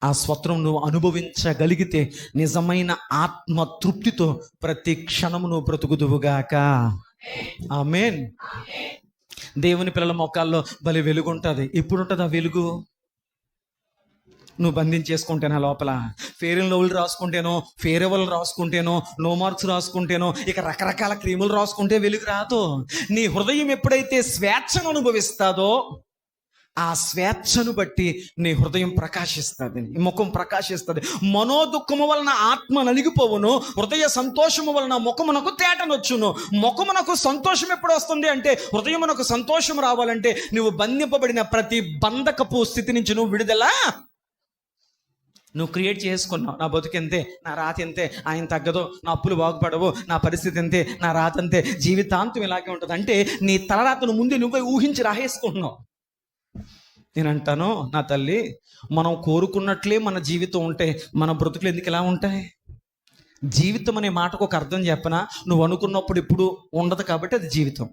ఆ స్వతంత్రం నువ్వు అనుభవించగలిగితే నిజమైన ఆత్మ తృప్తితో ప్రతి క్షణము నువ్వు బ్రతుకుదువుగాక. ఆమేన్. దేవుని పిల్లల మొక్కల్లో భలే వెలుగు ఉంటుంది. ఎప్పుడు ఉంటుంది ఆ వెలుగు? నువ్వు బంధించేసుకుంటేనా లోపల ఫెయిర్ అండ్ లవ్లీ రాసుకుంటేనో, ఫెయిర్ ఎవల్ రాసుకుంటేనో, నో మార్క్స్ రాసుకుంటేనో, ఇక రకరకాల క్రీములు రాసుకుంటే వెలుగు రాదు. నీ హృదయం ఎప్పుడైతే స్వేచ్ఛను అనుభవిస్తాదో ఆ స్వేచ్ఛను బట్టి నీ హృదయం ప్రకాశిస్తుంది, ముఖం ప్రకాశిస్తుంది. మనోదుఖము వలన ఆత్మ నలిగిపోవును, హృదయ సంతోషము వలన ముఖమునకు తేటనొచ్చును. ముఖమునకు సంతోషం ఎప్పుడు వస్తుంది అంటే, హృదయమునకు సంతోషం రావాలంటే నువ్వు బంధింపబడిన ప్రతి బంధకపు స్థితి నుంచి నువ్వు విడుదల నువ్వు క్రియేట్ చేసుకున్నావు. నా బతుకు ఎంతే, నా రాత ఎంతే, ఆయన తగ్గదు, నా అప్పులు బాగుపడవు, నా పరిస్థితి ఎంతే, నా రాత అంతే, జీవితాంతం ఇలాగే ఉంటుంది అంటే నీ తలరాతను ముందే నువ్వే ఊహించి రాసేసుకుంటున్నావు. నేను అంటాను, నా తల్లి, మనం కోరుకున్నట్లే మన జీవితం ఉంటే మన బ్రతుకులు ఎందుకు ఇలా ఉంటాయి? జీవితం అనే మాటకు ఒక అర్థం చెప్పనా? నువ్వు అనుకున్నప్పుడు ఇప్పుడు ఉండదు కాబట్టి అది జీవితం.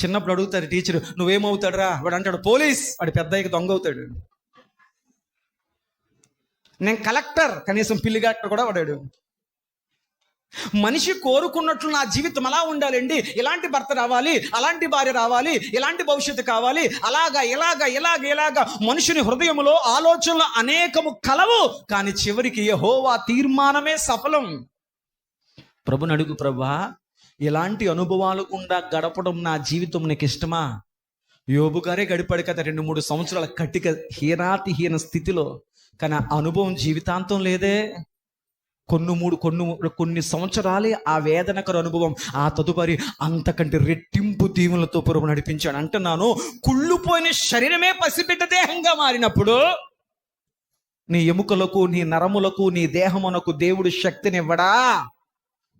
చిన్నప్పుడు అడుగుతారు టీచరు, నువ్వేమవుతాడు రా? వాడు అంటాడు పోలీస్. వాడు పెద్దయ్యకి దొంగ అవుతాడు. నేను కలెక్టర్, కనీసం పిల్లిగాక్టర్ కూడా వాడాడు. మనిషి కోరుకున్నట్లు నా జీవితం అలా ఉండాలండి, ఇలాంటి భర్త రావాలి, అలాంటి భార్య రావాలి, ఇలాంటి భవిష్యత్తు కావాలి, అలాగా ఇలాగా మనుషుని హృదయంలో ఆలోచనలు అనేకము కలవు, కానీ చివరికి యెహోవా తీర్మానమే సఫలం. ప్రభుని అడుగు, ప్రభా ఇలాంటి అనుభవాలు గుండా గడపడం నా జీవితం నీకు ఇష్టమా? యోబు గారే గడిపాడు కదా 2-3 సంవత్సరాల కట్టిక హీన స్థితిలో. కానీ ఆ అనుభవం జీవితాంతం లేదే. కొన్ని సంవత్సరాలే ఆ వేదనకర అనుభవం. ఆ తదుపరి అంతకంటే రెట్టింపు దీవులతో ప్రభు నడిపించాడు. అంటున్నాను, కుళ్ళిపోయిన శరీరమే పసిబిడ్డ దేహంగా మారినప్పుడు నీ ఎముకలకు, నీ నరములకు, నీ దేహమునకు దేవుడు శక్తినివ్వడా?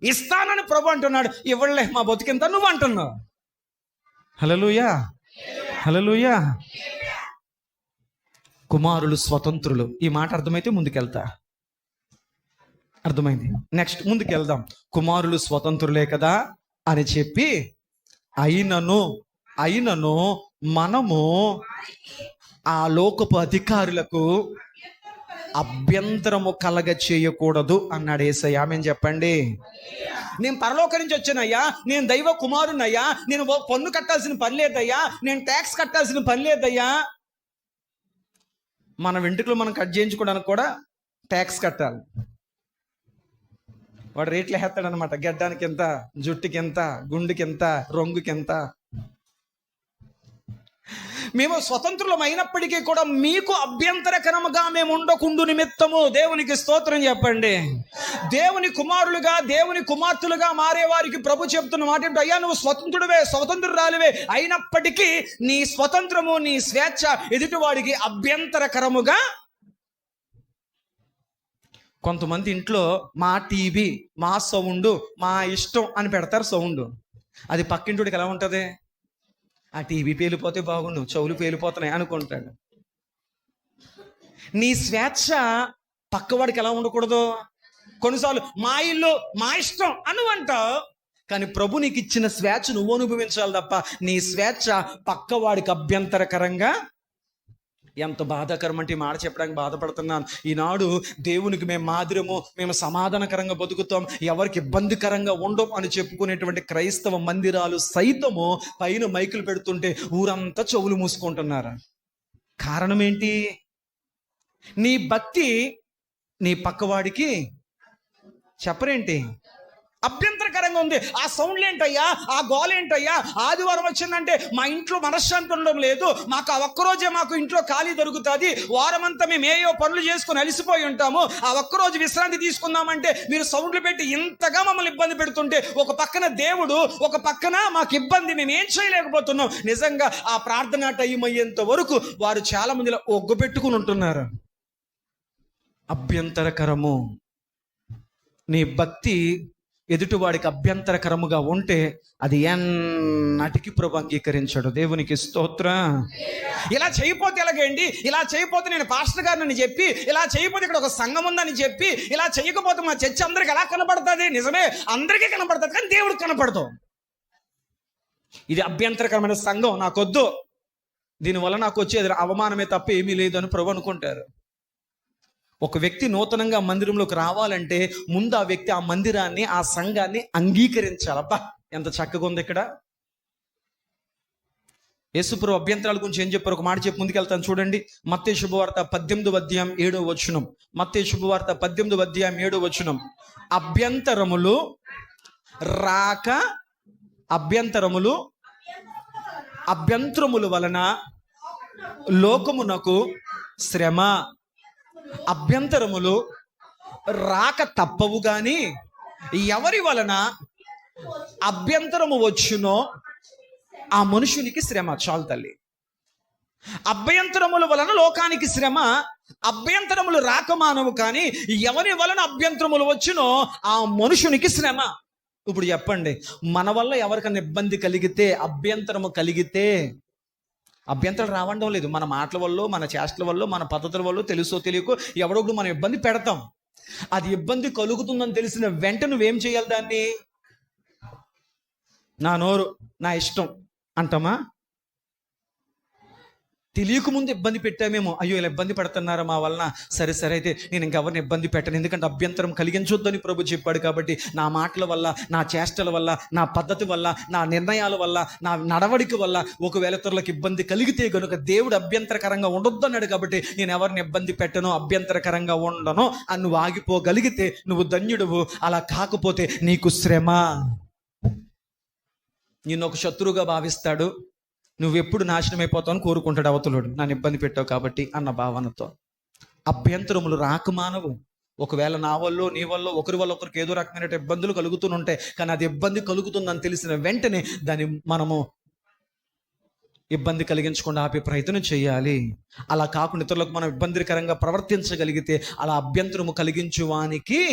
ఇస్తానని ప్రభు అంటున్నాడు. ఇవ్వలే, మా బతుకెంత నువ్వు అంటున్నావు. హల్లెలూయా, హల్లెలూయా. కుమారులు స్వతంత్రులు, ఈ మాట అర్థమైతే ముందుకెళ్తా. అర్థమైంది. నెక్స్ట్ ముందుకు వెళ్దాం. కుమారులు స్వతంత్రులే కదా అని చెప్పి, అయినను మనము ఆ లోకపు అధికారులకు అభ్యంతరము కలగ చేయకూడదు అన్నాడు యేసయ్య. ఆమేన్ చెప్పండి. నేను పరలోకం నుంచి వచ్చానయ్యా, నేను దైవ కుమారునయ్యా, నేను పన్ను కట్టాల్సిన పని లేదయ్యా, నేను ట్యాక్స్ కట్టాల్సిన పని లేదయ్యా. మన వెంట్రుకలు మనం కట్ చేయించుకోవడానికి కూడా ట్యాక్స్ కట్టాలి. వాడు రేట్లు వేస్తాడనమాట. గడ్డానికి ఎంత, జుట్టుకి ఎంత, గుండెకి ఎంత, రొంగుకి ఎంత. మేము స్వతంత్రులం అయినప్పటికీ కూడా మీకు అభ్యంతరకరముగా మేము ఉండకుండు నిమిత్తము, దేవునికి స్తోత్రం చెప్పండి. దేవుని కుమారులుగా, దేవుని కుమార్తెలుగా మారే వారికి ప్రభు చెప్తున్న మాట ఏంటో, అయ్యా నువ్వు స్వతంత్రుడివే, స్వతంత్రురాలివే, అయినప్పటికీ నీ స్వతంత్రము, నీ స్వేచ్ఛ ఎదుటివాడికి అభ్యంతరకరముగా. కొంతమంది ఇంట్లో మా టీవీ, మా సౌండ్, మా ఇష్టం అని పెడతారు సౌండ్. అది పక్కింటికి ఎలా ఉంటుంది? ఆ టీవీ పేలిపోతే బాగుండు, చెవులు పేలిపోతున్నాయి అనుకుంటాడు. నీ స్వేచ్ఛ పక్కవాడికి ఎలా ఉండకూడదు? కొన్నిసార్లు మా ఇల్లు, మా ఇష్టం అని అంటావు, కానీ ప్రభు నీకు ఇచ్చిన స్వేచ్ఛ నువ్వు అనుభవించాలి తప్ప నీ స్వేచ్ఛ పక్కవాడికి అభ్యంతరకరంగా. ఎంత బాధాకరం అంటే, మాట చెప్పడానికి బాధపడుతున్నాను. ఈనాడు దేవునికి మేము మాదిరము, మేము సమాధానకరంగా బతుకుతాం, ఎవరికి ఇబ్బందికరంగా ఉండం అని చెప్పుకునేటువంటి క్రైస్తవ మందిరాలు సైతము పైన మైకులు పెడుతుంటే ఊరంతా చెవులు మూసుకుంటున్నారు. కారణం ఏంటి? నీ భక్తి నీ పక్కవాడికి చెప్పరేంటి? అభ్యంతరకరంగా అభ్యంతరకరంగా ఉంది. ఆ సౌండ్లు ఏంటయ్యా, ఆ గోల ఏంటయ్యా, ఆదివారం వచ్చిందంటే మా ఇంట్లో మనశ్శాంతి ఉండడం లేదు, మాకు ఆ ఒక్కరోజే మాకు ఇంట్లో ఖాళీ దొరుకుతుంది, వారమంతా మేము ఏయో పనులు చేసుకుని అలసిపోయి ఉంటాము, ఆ ఒక్కరోజు విశ్రాంతి తీసుకుందామంటే మీరు సౌండ్లు పెట్టి ఇంతగా మమ్మల్ని ఇబ్బంది పెడుతుంటే, ఒక పక్కన దేవుడు, ఒక పక్కన మాకు ఇబ్బంది, మేము ఏం చేయలేకపోతున్నాం. నిజంగా ఆ ప్రార్థన టైం అయ్యేంత వరకు వారు చాలా మందిలో ఒగ్గు పెట్టుకుని ఉంటున్నారు. అభ్యంతరకరము. నీ భక్తి ఎదుటివాడికి అభ్యంతరకరముగా ఉంటే అది ఎన్నటికి ప్రభు అంగీకరించాడు. దేవునికి స్తోత్రం. ఇలా చేయకపోతే ఎలాగండి, ఇలా చేయకపోతే నేను పాస్టర్ గారిని చెప్పి, ఇలా చేయకపోతే ఇక్కడ ఒక సంఘం ఉందని చెప్పి, ఇలా చేయకపోతే మా చర్చ అందరికి ఎలా కనబడుతుంది? నిజమే, అందరికీ కనబడుతుంది, కానీ దేవుడికి కనపడదు. ఇది అభ్యంతరకరమైన సంఘం, నాకొద్దు, దీనివల్ల నాకు వచ్చేది అవమానమే తప్ప ఏమీ లేదు అని ప్రభు అనుకుంటారు. ఒక వ్యక్తి నూతనంగా మందిరంలోకి రావాలంటే ముందు ఆ వ్యక్తి ఆ మందిరాన్ని, ఆ సంఘాన్ని అంగీకరించాలి. అబ్బా ఎంత చక్కగా ఉంది ఇక్కడ. యేసుప్రభు అభ్యంతరాల గురించి ఏం చెప్పారు, ఒక మాట చెప్పి ముందుకెళ్తాను చూడండి. మత్తయి శుభవార్త 18:7. మత్తయి శుభవార్త 18:7. అభ్యంతరములు రాక, అభ్యంతరముల వలన లోకమునకు శ్రమ. అభ్యంతరములు రాక తప్పవు, గాని ఎవరి వలన అభ్యంతరము వచ్చునో ఆ మనుషునికి శ్రమ. చాలు తల్లి. అభ్యంతరముల వలన లోకానికి శ్రమ, అభ్యంతరములు రాక మానవు, కానీ ఎవరి వలన అభ్యంతరములు వచ్చునో ఆ మనుషునికి శ్రమ. ఇప్పుడు చెప్పండి, మన వల్ల ఎవరికైనా ఇబ్బంది కలిగితే, అభ్యంతరము కలిగితే, అభ్యంతరం రావడం లేదు, మన మాటల వల్ల, మన చేష్టల వల్ల, మన పద్ధతుల వల్ల, తెలుసో తెలియకో ఎవడొకడు మనం ఇబ్బంది పెడతాం. అది ఇబ్బంది కలుగుతుందని తెలిసిన వెంటనే నువ్వేం చేయాలి? దాన్ని నా నోరు, నా ఇష్టం అంటామా? తెలియక ముందు ఇబ్బంది పెట్టామేమో, అయ్యో ఇలా ఇబ్బంది పెడుతున్నారా మా వలన, సరే సరే అయితే నేను ఇంకెవరిని ఇబ్బంది పెట్టను, ఎందుకంటే అభ్యంతరం కలిగించొద్దని ప్రభు చెప్పాడు. కాబట్టి నా మాటల వల్ల, నా చేష్టల వల్ల, నా పద్ధతి వల్ల, నా నిర్ణయాల వల్ల, నా నడవడిక వల్ల ఒకవేళ ఇతరులకు ఇబ్బంది కలిగితే గనుక దేవుడు అభ్యంతరకరంగా ఉండొద్దు అన్నాడు. కాబట్టి నేను ఎవరిని ఇబ్బంది పెట్టను, అభ్యంతరకరంగా ఉండను అని నువ్వు ఆగిపోగలిగితే నువ్వు ధన్యుడువు. అలా కాకపోతే నీకు శ్రమ. నిన్ను ఒక శత్రువుగా భావిస్తాడు, నువ్వెప్పుడు నాశనం అయిపోతావు అని కోరుకుంటాడు అవతలుడు, నన్ను ఇబ్బంది పెట్టావు కాబట్టి అన్న భావనతో. అభ్యంతరములు రాక మానవు. ఒకవేళ నా వల్ల, నీ వల్ల, ఒకరి వల్ల ఒకరికి ఏదో రకమైన ఇబ్బందులు కలుగుతుంటాయి, కానీ అది ఇబ్బంది కలుగుతుందని తెలిసిన వెంటనే దాన్ని మనము ఇబ్బంది కలిగించకుండా ఆపే ప్రయత్నం చేయాలి. అలా కాకుండా ఇతరులకు మనం ఇబ్బందికరంగా ప్రవర్తించగలిగితే అలా అభ్యంతరము కలిగించు వానికి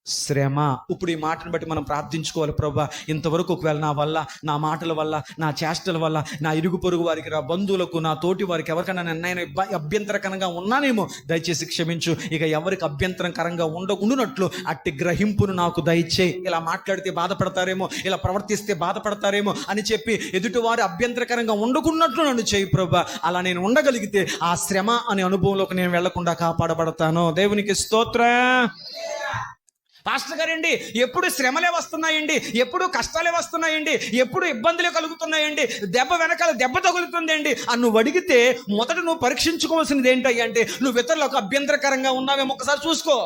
శ్రమ. ఇప్పుడు ఈ మాటను బట్టి మనం ప్రార్థించుకోవాలి. ప్రభువా, ఇంతవరకు ఒకవేళ నా వల్ల, నా మాటల వల్ల, నా చేష్టల వల్ల, నా ఇరుగు పొరుగు వారికి, నా బంధువులకు, నా తోటి వారికి ఎవరికైనా నేను అభ్యంతరకరంగా ఉన్నానేమో దయచేసి క్షమించు. ఇక ఎవరికి అభ్యంతరకరంగా ఉండునట్లు అట్టి గ్రహింపును నాకు దయచేయి. ఇలా మాట్లాడితే బాధపడతారేమో, ఇలా ప్రవర్తిస్తే బాధపడతారేమో అని చెప్పి ఎదుటివారు అభ్యంతరకరంగా ఉండకున్నట్లు నన్ను చేయి ప్రభువా. అలా నేను ఉండగలిగితే ఆ శ్రమ అనే అనుభవంలోకి నేను వెళ్లకుండా కాపాడబడతాను. దేవునికి స్తోత్రం. పాస్టర్ గారండి, ఎప్పుడు శ్రమలే వస్తున్నాయండి, ఎప్పుడు కష్టాలే వస్తున్నాయండి, ఎప్పుడు ఇబ్బందులే కలుగుతున్నాయండి, దెబ్బ వెనకాల దెబ్బ తగులుతుందండి అని నువ్వు అడిగితే మొదట నువ్వు పరీక్షించుకోవాల్సింది ఏంటయ్యా అంటే, నువ్వు ఇతరులకు అభ్యంతరకరంగా ఉన్నావేమో ఒకసారి చూసుకో.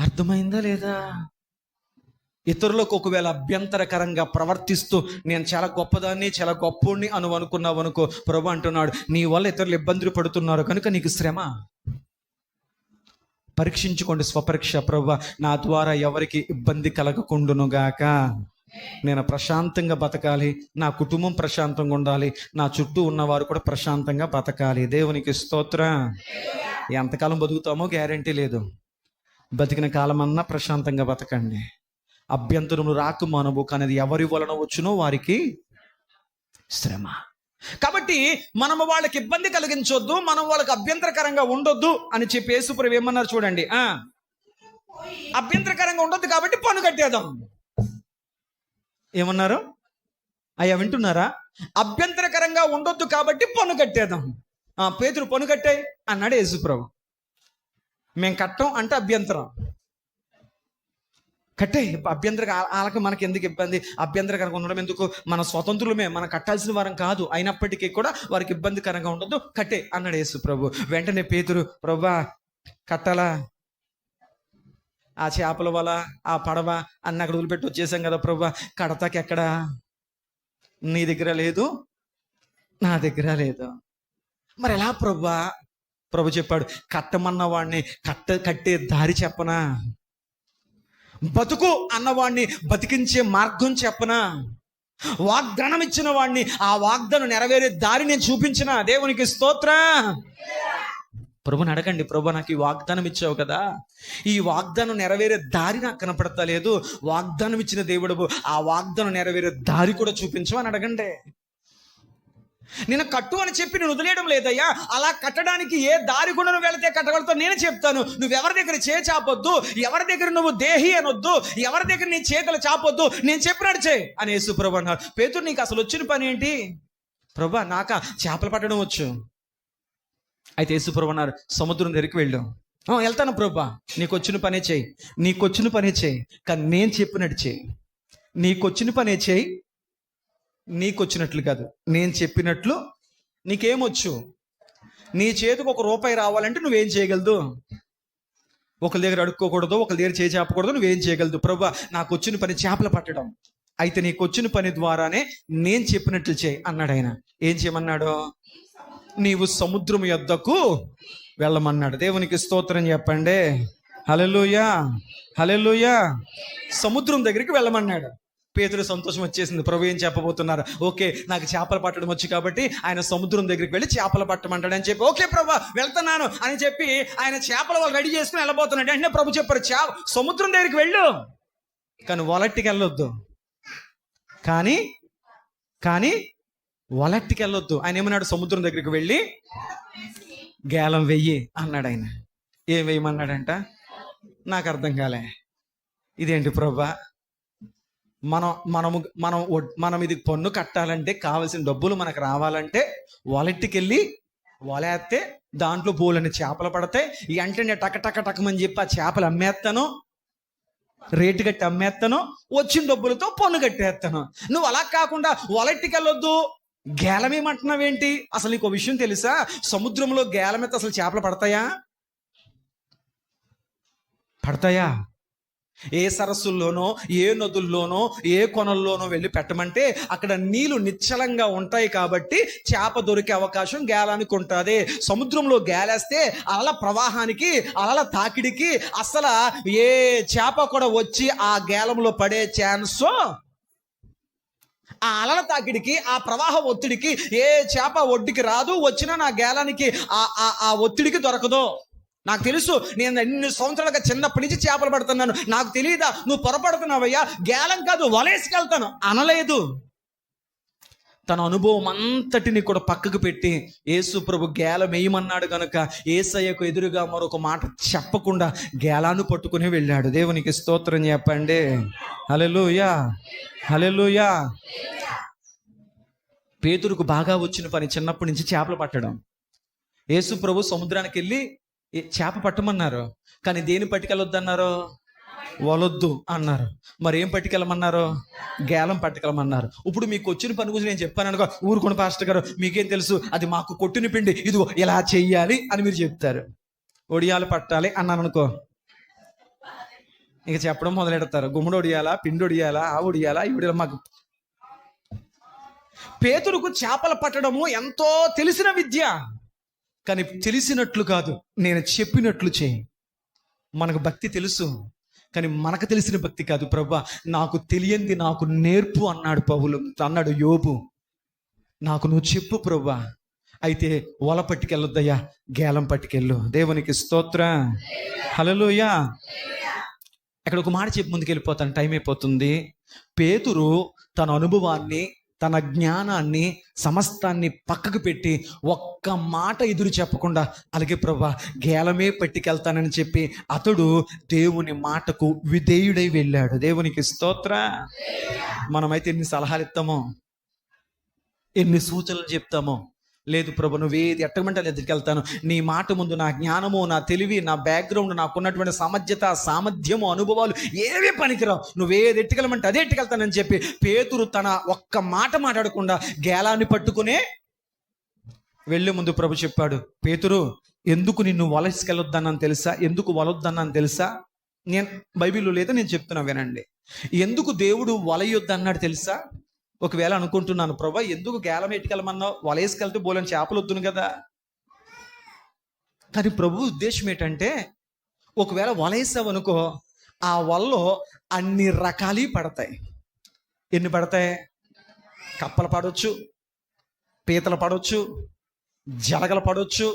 అర్థమైందా లేదా? ఇతరులకు ఒకవేళ అభ్యంతరకరంగా ప్రవర్తిస్తూ నేను చాలా గొప్పదాన్ని, చాలా గొప్పోడిని అనుకున్నావు అనుకో, ప్రభు అంటున్నాడు నీ వల్ల ఇతరులు ఇబ్బందులు పడుతున్నారు కనుక నీకు శ్రమ. పరీక్షించుకోండి, స్వపరీక్ష. ప్రభువా, నా ద్వారా ఎవరికి ఇబ్బంది కలగకుండునుగాక, నేను ప్రశాంతంగా బతకాలి, నా కుటుంబం ప్రశాంతంగా ఉండాలి, నా చుట్టూ ఉన్నవారు కూడా ప్రశాంతంగా బతకాలి. దేవునికి స్తోత్రం. ఎంతకాలం బతుకుతామో గ్యారంటీ లేదు, బతికిన కాలమన్నా ప్రశాంతంగా బతకండి. అభ్యంతరములు రాకు మానవు, కానీ అది ఎవరి వలన వచ్చునో వారికి శ్రమ. కాబట్టి మనము వాళ్ళకి ఇబ్బంది కలిగించొద్దు, మనం వాళ్ళకి అభ్యంతరకరంగా ఉండొద్దు అని చెప్పి యేసుప్రభు ఏమన్నారు చూడండి. అభ్యంతరకరంగా ఉండొద్దు కాబట్టి పన్ను కట్టేద్దాం. ఏమన్నారు అయ్యా, వింటున్నారా? అభ్యంతరకరంగా ఉండొద్దు కాబట్టి పన్ను కట్టేద్దాం. పేతురు పన్ను కట్టాయి అన్నాడు యేసుప్రభు. మేము కట్టం అంటే అభ్యంతరం. కట్టే అభ్యంతర వాళ్ళకి మనకి ఎందుకు ఇబ్బంది, అభ్యంతరకరంగా ఉండడం ఎందుకు, మన స్వతంత్రులమే, మనం కట్టాల్సిన వారం కాదు, అయినప్పటికీ కూడా వారికి ఇబ్బందికరంగా ఉండదు, కట్టే అన్నాడు యేసు ప్రభు. వెంటనే పేతురు, ప్రభువా కట్టాలా? ఆ చేపల వల, ఆ పడవ అన్ని అక్కడ వదిలిపెట్టి వచ్చేసాం కదా ప్రభా, కడతాకి ఎక్కడా? నీ దగ్గర లేదు, నా దగ్గర లేదు. మరి ఎలా ప్రభా? ప్రభు చెప్పాడు, కట్టమన్న వాడిని కట్టే దారి చెప్పనా? బతుకు అన్నవాడిని బతికించే మార్గం చెప్పనా? వాగ్దానం ఇచ్చిన వాడిని ఆ వాగ్దానం నెరవేరే దారి నేను చూపించిన. దేవునికి స్తోత్రం. ప్రభుని అడగండి, ప్రభు నాకు ఈ వాగ్దానం ఇచ్చావు కదా, ఈ వాగ్దానం నెరవేరే దారి నాకు కనపడతలేదు, వాగ్దానం ఇచ్చిన దేవుడు ఆ వాగ్దానం నెరవేరే దారి కూడా చూపించమని అడగండి. నేను కట్టు అని చెప్పి నేను వదిలేయడం లేదయ్యా, అలా కట్టడానికి ఏ దారి కూడా నువ్వు వెళితే కట్టగలుగుతావు నేను చెప్తాను. నువ్వెవరి దగ్గర చాపొద్దు, ఎవరి దగ్గర నువ్వు దేహి అనొద్దు, ఎవరి దగ్గర నీ చేతులు చాపొద్దు, నేను చెప్పినట్టు చేయి అని యేసు ప్రభు అన్నారు. పేతురు, నీకు అసలు వచ్చిన పని ఏంటి? ప్రభా నాకా చేపలు పట్టడం వచ్చు. అయితే యేసు ప్రభు అన్నారు, సముద్రం దగ్గరికి వెళ్ళు. వెళ్తాను ప్రభా, నీకు వచ్చిన పనే చేయి, నీకు వచ్చిన పనే చేయి, కానీ నేను చెప్పినట్టు చేయి. నీకు వచ్చిన పనే చేయి, నీకు వచ్చినట్లు కాదు, నేను చెప్పినట్లు. నీకేమొచ్చు? నీ చేతికి ₹1 రావాలంటే నువ్వేం చేయగలదు? ఒకరి దగ్గర అడుక్కోకూడదు, ఒకరి దగ్గర చేయి చేపకూడదు, నువ్వేం చేయగలదు? ప్రభా నాకు వచ్చిన పని చేపలు పట్టడం, అయితే నీకు వచ్చిన పని ద్వారానే నేను చెప్పినట్లు చేయి అన్నాడు. ఆయన ఏం చేయమన్నాడు? నీవు సముద్రం యొద్దకు వెళ్ళమన్నాడు. దేవునికి స్తోత్రం చెప్పండి. హల్లెలూయా, హల్లెలూయా. సముద్రం దగ్గరికి వెళ్ళమన్నాడు. పేతురు సంతోషం వచ్చేసింది. ప్రభు ఏం చెప్పబోతున్నారు? ఓకే, నాకు చేపలు పట్టడం వచ్చు కాబట్టి ఆయన సముద్రం దగ్గరికి వెళ్ళి చేపలు పట్టమంటాడు అని చెప్పి, ఓకే ప్రభు వెళ్తున్నాను అని చెప్పి ఆయన చేపల వాళ్ళు రెడీ చేసుకుని వెళ్ళబోతున్నాడు. అంటే ప్రభు చెప్పారు, సముద్రం దగ్గరికి వెళ్ళు, కానీ వలట్టికి వెళ్ళొద్దు, కానీ వలట్టికి వెళ్ళొద్దు. ఆయన ఏమన్నాడు? సముద్రం దగ్గరికి వెళ్ళి గేలం వెయ్యి అన్నాడు. ఆయన ఏం వేయమన్నాడంట? నాకు అర్థం కాలే. ఇదేంటి ప్రభా, మనం ఇది పన్ను కట్టాలంటే కావాల్సిన డబ్బులు మనకు రావాలంటే వాలెట్కి వెళ్ళి వలేస్తే దాంట్లో బోలని చేపలు పడతాయి, వెంటనే టకమని చెప్పి ఆ చేపలు అమ్మేస్తాను, రేటు కట్టి అమ్మేస్తాను, వచ్చిన డబ్బులతో పన్ను కట్టేస్తాను. నువ్వు అలా కాకుండా వాలెట్కి వెళ్ళొద్దు, గేలమేమంటున్నావేంటి? అసలు నీకు విషయం తెలుసా? సముద్రంలో గేలమెత్త అసలు చేపలు పడతాయా? ఏ సరస్సుల్లోనో, ఏ నదుల్లోనో, ఏ కొనల్లోనో వెళ్ళి పెట్టమంటే అక్కడ నీళ్లు నిశ్చలంగా ఉంటాయి కాబట్టి చేప దొరికే అవకాశం గేలానికి ఉంటుంది. సముద్రంలో గేలేస్తే అలల ప్రవాహానికి, అలల తాకిడికి అసలు ఏ చేప కూడా వచ్చి ఆ గేలంలో పడే ఛాన్స్, ఆ అలల తాకిడికి, ఆ ప్రవాహ ఒత్తిడికి ఏ చేప ఒడ్డుకి రాదు. వచ్చినా నా గేలానికి ఆ ఒత్తిడికి దొరకదు. నాకు తెలుసు, నేను 2 సంవత్సరాలుగా చిన్నప్పటి నుంచి చేపలు పడుతున్నాను, నాకు తెలియదా? నువ్వు పొరపడుతున్నావయ్యా, గేలం కాదు వలేసుకెళ్తాను అనలేదు. తన అనుభవం అంతటిని కూడా పక్కకు పెట్టి యేసు ప్రభు గేలం వేయమన్నాడు గనుక యేసయ్యకు ఎదురుగా మరొక మాట చెప్పకుండా గేలాన్ని పట్టుకుని వెళ్ళాడు. దేవునికి స్తోత్రం చెప్పండి. హల్లెలూయా, హల్లెలూయా. పేతురుకు బాగా వచ్చిన పని చిన్నప్పటి నుంచి చేపలు పట్టడం. యేసు ప్రభు సముద్రానికి వెళ్ళి చేప పట్టమన్నారు, కానీ దేని పట్టుకెళ్ళొద్దన్నారు? వలొద్దు అన్నారు. మరి ఏం పట్టుకెళ్ళమన్నారు? గేలం పట్టుకెళ్ళమన్నారు. ఇప్పుడు మీకు వచ్చిన పని గురించి నేను చెప్పాను అనుకో, ఊరుకోండి పాస్టర్ గారు, మీకేం తెలుసు, అది మాకు కొట్టిన పిండి, ఇదిగో ఇలా చెయ్యాలి అని మీరు చెప్తారు. ఒడియాలు పట్టాలి అన్నాను అనుకో, ఇక చెప్పడం మొదలెడతారు. గుమ్మడి ఒడియాలా, పిండి ఒడియాలా, ఆ ఒడియాలా, ఈ ఒడియాలా. మాకు పేతురుకు చేపలు పట్టడము ఎంతో తెలిసిన విద్య, కానీ తెలిసినట్లు కాదు, నేను చెప్పినట్లు చేయి. మనకు భక్తి తెలుసు, కానీ మనకు తెలిసిన భక్తి కాదు. ప్రభా నాకు తెలియంది నాకు నేర్పు అన్నాడు యోబు. నాకు నువ్వు చెప్పు ప్రభా, అయితే వల పట్టుకెళ్ళొద్దయ్యా, గేలం పట్టుకెళ్ళు. దేవునికి స్తోత్రం, హల్లెలూయా. అక్కడ ఒక మాట చెప్పి ముందుకు వెళ్ళిపోతాను, టైం అయిపోతుంది. పేతురు తన అనుభవాన్ని, తన జ్ఞానాన్ని, సమస్తాన్ని పక్కకు పెట్టి ఒక్క మాట ఎదురు చెప్పకుండా, అలాగే ప్రభా గేలమే పట్టుకెళ్తానని చెప్పి అతడు దేవుని మాటకు విధేయుడై వెళ్ళాడు. దేవునికి స్తోత్రం. మనమైతే ఎన్ని సలహాలు ఇస్తామో, ఎన్ని సూచనలు చెప్తామో, లేదు ప్రభు నువ్వేది ఎట్టమంటే ఎదురుకెళ్తాను, నీ మాట ముందు నా జ్ఞానము, నా తెలివి, నా బ్యాక్గ్రౌండ్, నాకున్నటువంటి సమర్థత, సామర్థ్యము, అనుభవాలు ఏవే పనికిరావు, నువ్వేది ఎట్టుకెళ్ళమంటే అదే ఎట్టుకెళ్తానని చెప్పి పేతురు తన ఒక్క మాట మాట్లాడకుండా గేలాన్ని పట్టుకునే వెళ్ళే ముందు ప్రభు చెప్పాడు, పేతురు ఎందుకు నిన్ను వలసుకెళ్ళొద్దన్నాను తెలుసా? ఎందుకు వలొద్దన్నాను తెలుసా? నేను బైబిల్లో లేదా నేను చెప్తున్నా వినండి. ఎందుకు దేవుడు వలయొద్దు అన్నాడు తెలుసా? ఒకవేళ అనుకుంటున్నాను, ప్రభా ఎందుకు గేలం ఎట్టుకెళ్ళమన్నావు, వలేసుకెళ్తే బోలని చేపలు వద్దును కదా. కానీ ప్రభు ఉద్దేశం ఏంటంటే, ఒకవేళ వలేసావనుకో, ఆ వలలో అన్ని రకాలు పడతాయి. ఎన్ని పడతాయి? కప్పలు పడవచ్చు, పీతలు పడవచ్చు, జలగలు పడవచ్చు,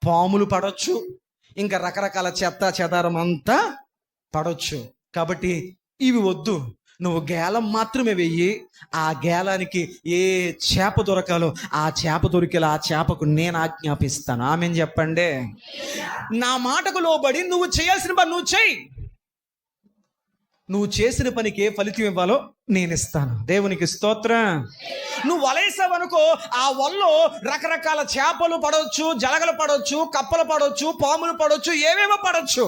పాములు పడవచ్చు, ఇంకా రకరకాల చెత్త చెదారం అంతా పడవచ్చు. కాబట్టి ఇవి వద్దు, నువ్వు గేలం మాత్రమే వెయ్యి. ఆ గేలానికి ఏ చేప దొరకాలో ఆ చేప దొరికేలా ఆ చేపకు నేను ఆజ్ఞాపిస్తాను. ఆమెను చెప్పండి. నా మాటకు లోబడి నువ్వు చేయాల్సిన పని నువ్వు చెయ్యి. నువ్వు చేసిన పనికి ఏ ఫలితం ఇవ్వాలో నేను ఇస్తాను. దేవునికి స్తోత్రం. నువ్వు వలేసావనుకో, ఆ వలలో రకరకాల చేపలు పడవచ్చు, జలగలు పడవచ్చు, కప్పలు పడవచ్చు, పాములు పడవచ్చు, ఏవేమో పడవచ్చు.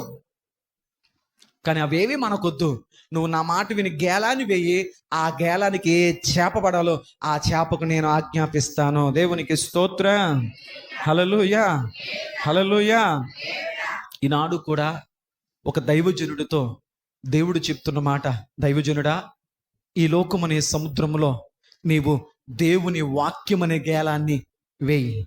కానీ అవేవి మనకొద్దు. నువ్వు నా మాట విని గేలాన్ని వెయ్యి. ఆ గేలానికి ఏ చేప పడాలో ఆ చేపకు నేను ఆజ్ఞాపిస్తాను. దేవునికి స్తోత్రం. హల్లెలూయా, హల్లెలూయా. ఈనాడు కూడా ఒక దైవజనుడితో దేవుడు చెప్తున్న మాట, దైవజనుడా, ఈ లోకమనే సముద్రంలో నీవు దేవుని వాక్యం అనే గేలాన్ని వేయి.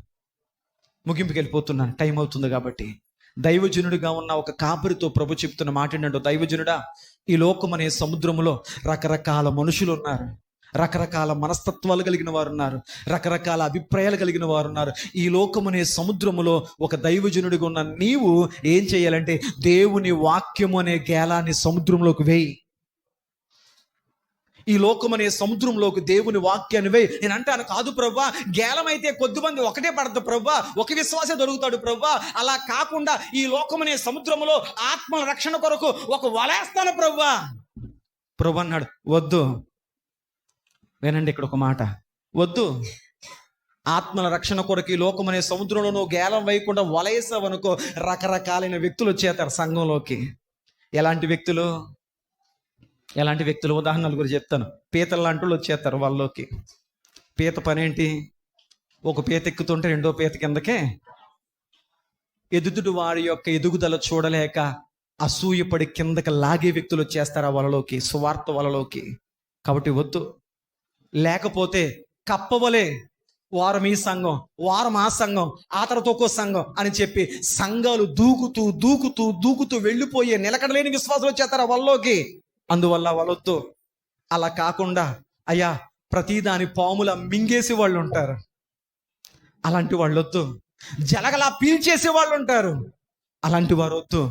ముగింపుకి వెళ్ళిపోతున్నాను, టైం అవుతుంది కాబట్టి. దైవజనుడిగా ఉన్న ఒక కాపరితో ప్రభు చెప్తున్న మాట ఏంటంటే, దైవజనుడా, ఈ లోకమనే సముద్రములో రకరకాల మనుషులు ఉన్నారు, రకరకాల మనస్తత్వాలు కలిగిన వారు ఉన్నారు, రకరకాల అభిప్రాయాలు కలిగిన వారు ఉన్నారు. ఈ లోకమనే సముద్రములో ఒక దైవజనుడిగా ఉన్న నీవు ఏం చేయాలంటే, దేవుని వాక్యము అనే గేలాన్ని సముద్రంలోకి వేయి. ఈ లోకమనే సముద్రంలోకి దేవుని వాక్యాన్ని వేయి. నేను అంటాను, కాదు ప్రభా, గేలం అయితే కొద్దిమంది ఒకటే పడదు ప్రభా, ఒక విశ్వాసే దొరుకుతాడు ప్రభా. అలా కాకుండా ఈ లోకమనే సముద్రంలో ఆత్మల రక్షణ కొరకు ఒక వలేస్తాను ప్రభా. ప్రభు అన్నాడు, వద్దు. వినండి, ఇక్కడ ఒక మాట, వద్దు. ఆత్మల రక్షణ కొరకు ఈ లోకమనే సముద్రంలో నువ్వు గేలం వేయకుండా వలేసావనుకో, రకరకాలైన వ్యక్తులు వచ్చేస్తారు సంఘంలోకి. ఎలాంటి వ్యక్తులు? ఉదాహరణలు గురించి చెప్తాను. పీతల లాంటి వాళ్ళు వచ్చేస్తారు వాళ్ళలోకి. పీత పని ఏంటి? ఒక పీత ఎక్కుతుంటే రెండో పీత కిందకే. ఎదుటి వారి యొక్క ఎదుగుదల చూడలేక అసూయపడి కిందకి లాగే వ్యక్తులు వచ్చేస్తారు ఆ వలలోకి, సువార్త వలలోకి. కాబట్టి వద్దు. లేకపోతే కప్పవలే వారం ఈ సంఘం, వారం ఆ సంఘం, ఆ తర్వాత ఒక్కో సంఘం అని చెప్పి సంఘాలు దూకుతూ దూకుతూ దూకుతూ వెళ్ళిపోయే నిలకడలేని విశ్వాసం వచ్చేస్తారు ఆ వలలోకి. అందువల్ల వాళ్ళొద్దు. అలా కాకుండా, అయ్యా, ప్రతిదాని పాముల మింగేసి వాళ్ళు ఉంటారు, అలాంటి వాళ్ళొద్దు. జలగలా పీల్చేసే వాళ్ళు ఉంటారు, అలాంటి వారు వద్దు.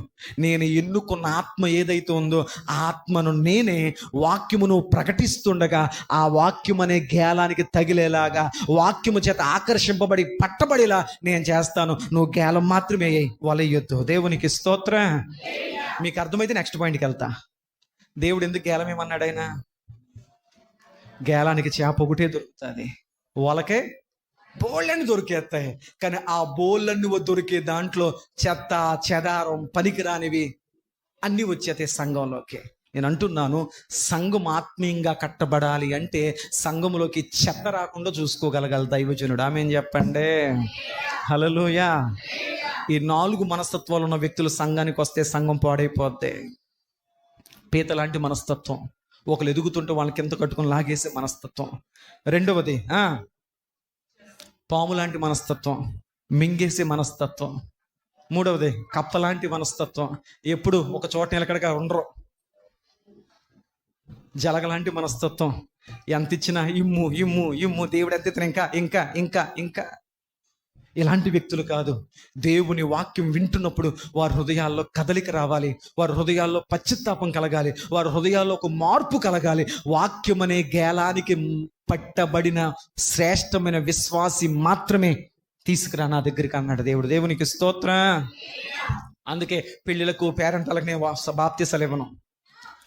నేను ఎన్నుకున్న ఆత్మ ఏదైతే ఉందో ఆ ఆత్మను నేనే వాక్యమును ప్రకటిస్తుండగా ఆ వాక్యం అనే గేలానికి తగిలేలాగా, వాక్యము చేత ఆకర్షింపబడి పట్టబడిలా నేను చేస్తాను. నువ్వు గేలం మాత్రమే వలయ్యొద్దు. దేవునికి స్తోత్రం. మీకు అర్థమైతే నెక్స్ట్ పాయింట్కి వెళ్తా. దేవుడు ఎందుకు గేలం ఏమన్నాడు? ఆయన గేలానికి చేప ఒకటే దొరుకుతుంది, వాళ్ళకే బోళ్ళని దొరికేస్తాయి. కానీ ఆ బోళ్ళన్ని దొరికే దాంట్లో చెత్త చెదారం పనికిరానివి అన్నీ వచ్చేస్తాయి సంఘంలోకి. నేను అంటున్నాను, సంఘం ఆత్మీయంగా కట్టబడాలి అంటే సంఘంలోకి చెత్త రాకుండా చూసుకోగలగాలి దైవజనుడు. ఆమేన్ చెప్పండి. హల్లెలూయా. ఈ 4 మనస్తత్వాలు ఉన్న వ్యక్తులు సంఘానికి వస్తే సంఘం పాడైపోద్ది. పీత లాంటి మనస్తత్వం, ఒకరు ఎదుగుతుంటే వాళ్ళకి కింద కట్టుకుని లాగేసే మనస్తత్వం. రెండవది పాము లాంటి మనస్తత్వం, మింగేసే మనస్తత్వం. మూడవది కప్ప లాంటి మనస్తత్వం, ఎప్పుడు ఒక చోట నిలకడగా ఉండరు. జలగ లాంటి మనస్తత్వం, ఎంత ఇచ్చినా ఇమ్ము ఇమ్ము ఇమ్ము, దేవుడు ఎంత ఇచ్చినా ఇంకా ఇంకా ఇంకా ఇంకా. ఇలాంటి వ్యక్తులు కాదు. దేవుని వాక్యం వింటున్నప్పుడు వారి హృదయాల్లో కదలిక రావాలి, వారి హృదయాల్లో పశ్చాత్తాపం కలగాలి, వారి హృదయాల్లో ఒక మార్పు కలగాలి. వాక్యం అనే గేలానికి పట్టబడిన శ్రేష్టమైన విశ్వాసి మాత్రమే తీసుకురా నా దగ్గరికి అన్నాడు దేవుడు. దేవునికి స్తోత్రం. అందుకే పెళ్ళిళ్ళకు పేరెంటాలకు నేను బాప్తీసాలు ఇవ్వను.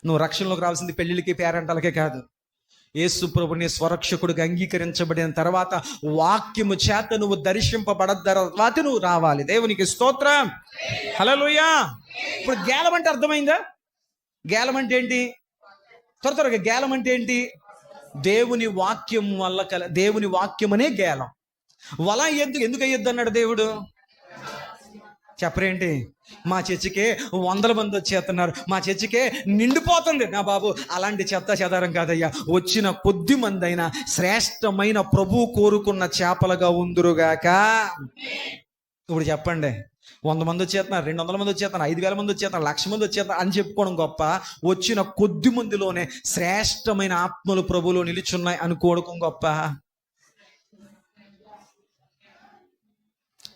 నువ్వు రక్షణలోకి రావాల్సింది పెళ్ళిళ్ళకి పేరెంటాలకే కాదు. యేసు ప్రభుని స్వరక్షకుడిగా అంగీకరించబడిన తర్వాత వాక్యము చేత నువ్వు దర్శింపబడ తర్వాత నువ్వు రావాలి. దేవునికి స్తోత్రం. హల్లెలూయా. ఇప్పుడు గేలం అంటే అర్థమైందా? గేలం అంటే ఏంటి? త్వరగా గేలం అంటే ఏంటి? దేవుని వాక్యం వల్ల దేవుని వాక్యం అనే గేలం. వల ఎందుకు అయ్యొద్దు అన్నాడు దేవుడు? చెప్పరేంటి? మా చర్చికే 100 మంది వచ్చేస్తున్నారు, మా చర్చికే నిండిపోతుంది. నా బాబు, అలాంటి చెత్త చెదారం కాదయ్యా. వచ్చిన కొద్ది మంది అయినా శ్రేష్టమైన ప్రభు కోరుకున్న చేపలుగా ఉందురుగాక. ఇప్పుడు చెప్పండి, 100 మంది వచ్చేస్తున్నారు, 200 మంది వచ్చేస్తున్నారు, 5,000 మంది వచ్చేస్తున్నారు, 1,00,000 మంది వచ్చేస్తున్నారు అని చెప్పుకోవడం గొప్ప? వచ్చిన కొద్ది మందిలోనే శ్రేష్టమైన ఆత్మలు ప్రభులో నిలిచున్నాయి అనుకోవడం గొప్ప?